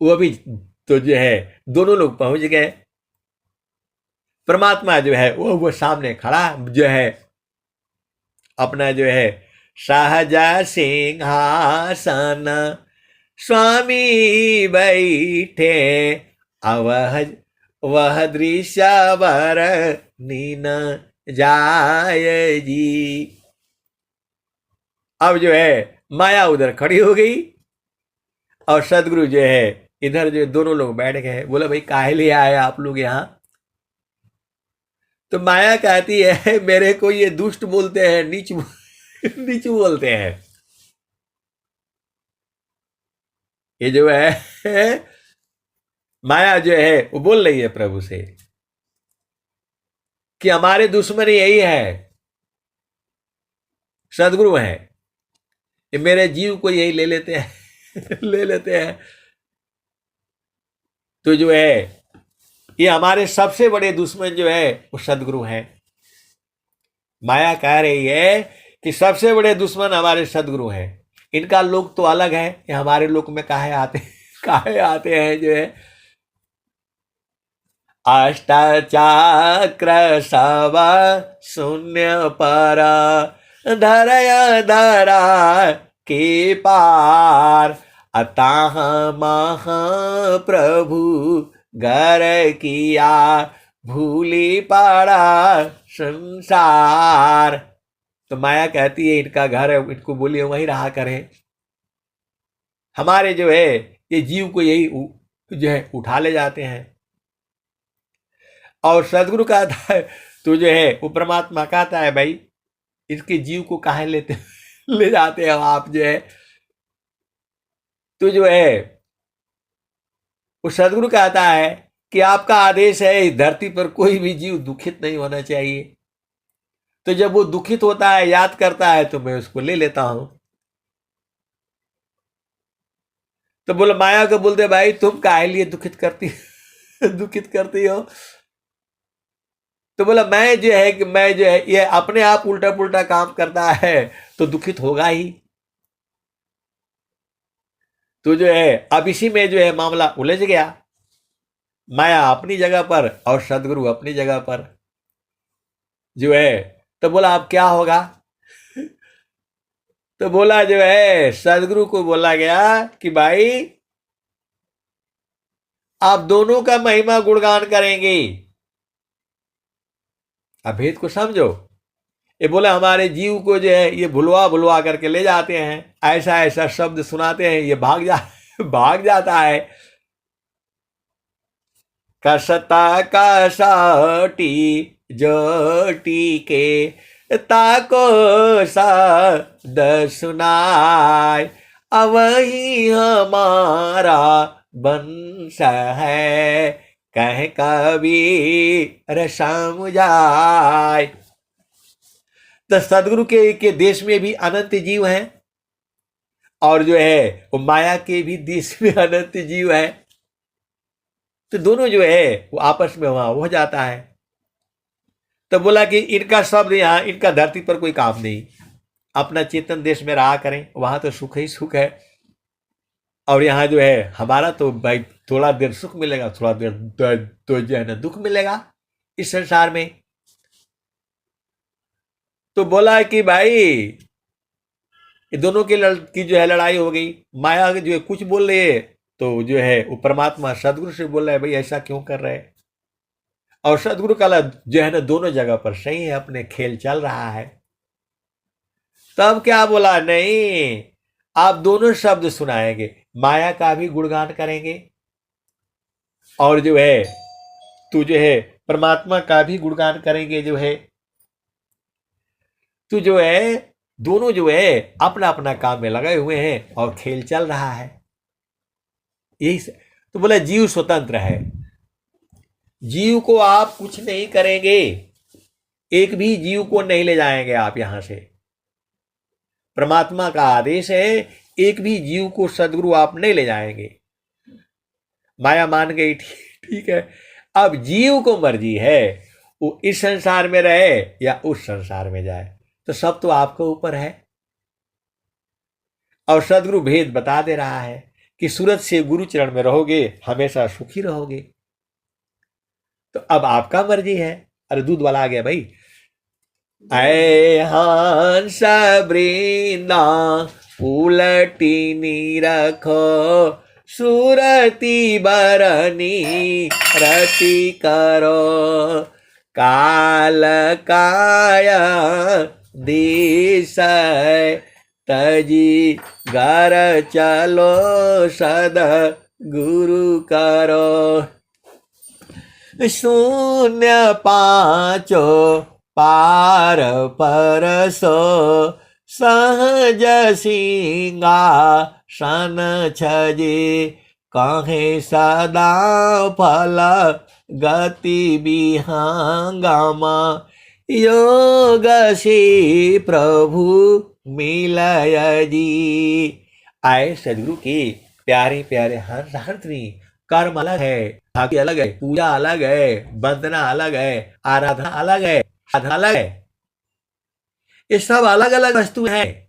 वो भी तो जो है दोनों लोग पहुंच गए। परमात्मा जो है वो सामने खड़ा जो है, अपना जो है सहजा सिंहासन स्वामी बैठे, वह दृश्य वर नीन जाय जी। अब जो है माया उधर खड़ी हो गई, और सदगुरु जो है इधर जो दोनों लोग बैठ गए। बोला भाई काहे लिए आए आप लोग यहां? तो माया कहती है मेरे को ये दुष्ट बोलते हैं, नीच बोलते हैं। ये जो है माया जो है वो बोल रही है प्रभु से कि हमारे दुश्मन यही है, सदगुरु है। ये मेरे जीव को यही ले लेते हैं ले लेते हैं। तो जो है ये हमारे सबसे बड़े दुश्मन जो है वो सदगुरु है। माया कह रही है कि सबसे बड़े दुश्मन हमारे सदगुरु हैं। इनका लोक तो अलग है, ये हमारे लोक में काहे आते हैं जो है। अष्टचक्र सब शून्य पर धरया धरा के पार, अतः महाप्रभु घर किया भूली पड़ा संसार। तो माया कहती है इनका घर है, इनको बोलिए वहीं रहा करें। हमारे जो है ये जीव को यही जो है उठा ले जाते हैं। और सदगुरु कहता है, तो जो है वो परमात्मा कहता है, भाई इसके जीव को काहे लेते ले जाते हो आप, जो है तो जो है वो सदगुरु कहता है कि आपका आदेश है इस धरती पर कोई भी जीव दुखित नहीं होना चाहिए। तो जब वो दुखित होता है, याद करता है, तो मैं उसको ले लेता हूं। तो बोले माया को बोलते, भाई तुम काहे लिए दुखित करती दुखित करती हो? तो बोला मैं जो है कि मैं जो है ये अपने आप उल्टा पुल्टा काम करता है तो दुखित होगा ही। तो जो है अब इसी में जो है मामला उलझ गया, माया अपनी जगह पर और सदगुरु अपनी जगह पर जो है। तो बोला अब क्या होगा? तो बोला जो है सदगुरु को बोला गया कि भाई आप दोनों का महिमा गुणगान करेंगे। अब भेद को समझो। ये बोला हमारे जीव को जो है ये भुलवा भुलवा करके ले जाते हैं, ऐसा ऐसा शब्द सुनाते हैं, ये भाग जाता है। कसता कसटी जोटी के ताको सद सुनाय, अवही हमारा वंश है, कह कबीर समझाय। तो सदगुरु के देश में भी अनंत जीव हैं और जो है वो माया के भी देश में अनंत जीव है। तो दोनों जो है वो आपस में वहां हो जाता है। तो बोला कि इनका शब्द यहाँ, इनका धरती पर कोई काम नहीं, अपना चेतन देश में रहा करें, वहां तो सुख ही सुख है। और यहाँ जो है हमारा तो भाई थोड़ा देर सुख मिलेगा, थोड़ा देर तो जो है ना दुख मिलेगा इस संसार में। तो बोला कि भाई ये दोनों की जो है लड़ाई हो गई। माया जो है कुछ बोल रही है, तो जो है वो परमात्मा सदगुरु से बोल रहा है, भाई ऐसा क्यों कर रहे हैं? और सदगुरु का जो है ना दोनों जगह पर सही है, अपने खेल चल रहा है। तब क्या बोला, नहीं आप दोनों शब्द सुनाएंगे, माया का भी गुणगान करेंगे और जो है तू जो है परमात्मा का भी गुणगान करेंगे। जो है तू जो है दोनों जो है अपना अपना काम में लगे हुए हैं और खेल चल रहा है। यही तो बोला जीव स्वतंत्र है, जीव को आप कुछ नहीं करेंगे, एक भी जीव को नहीं ले जाएंगे आप यहां से। परमात्मा का आदेश है, एक भी जीव को सदगुरु आप नहीं ले जाएंगे। माया मान गई, ठीक है। अब जीव को मर्जी है वो इस संसार में रहे या उस संसार में जाए, तो सब तो आपके ऊपर है। और सदगुरु भेद बता दे रहा है कि सूरत से गुरु चरण में रहोगे हमेशा सुखी रहोगे। तो अब आपका मर्जी है। अरे दूध वाला आ गया भाई। ऐ हंस वृंदा उलटी रखो, सुरती बरनी रति करो, काल काया दिश तजी घर चलो सद गुरु करो। शून्य पांचो पार परसो, सहज सिंहासन छजे, कहे सदा फल गति विहंगमा, योग से प्रभु मिलय जी। आए सदगुरु के प्यारे प्यारे हरत्री। कर्म अलग है, भक्ति अलग है, पूजा अलग है, वंदना अलग है, आराधना अलग है, साधना अलग है। ये सब अलग अलग वस्तु हैं,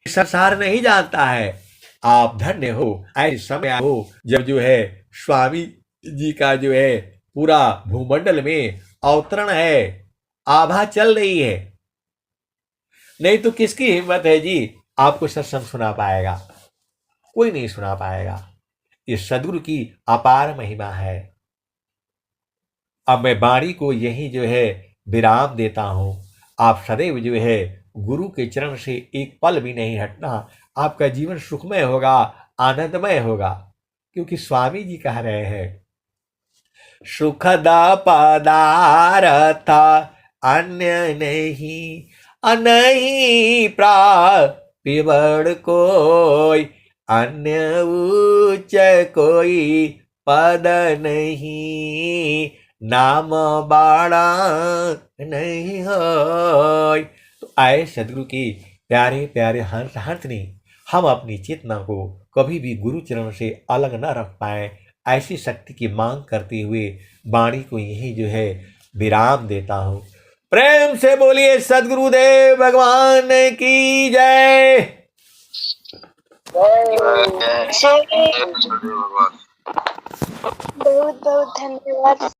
संसार नहीं जानता है। आप धन्य हो, ऐसे समय हो जब जो है स्वामी जी का जो है पूरा भूमंडल में अवतरण है, आभा चल रही है। नहीं तो किसकी हिम्मत है जी आपको सत्संग सुना पाएगा? कोई नहीं सुना पाएगा। ये सदगुरु की अपार महिमा है। अब मैं वाणी को यही जो है विराम देता हूं। आप सदैव जो है गुरु के चरण से एक पल भी नहीं हटना। आपका जीवन सुखमय होगा, आनंदमय होगा, क्योंकि स्वामी जी कह रहे हैं सुखदा पदार्थ अन्य नहीं, नहीं प्राप्य कोई, अन्य उच्च कोई पद नहीं, नाम बाड़ा नहीं होय। तो आए सदगुरु के प्यारे प्यारे हंस हंसनी, हम अपनी चेतना को कभी भी गुरु चरण से अलग न रख पाए, ऐसी शक्ति की मांग करते हुए वाणी को यही जो है विराम देता हूँ। प्रेम से बोलिए सदगुरुदेव भगवान की जय। बहुत बहुत धन्यवाद।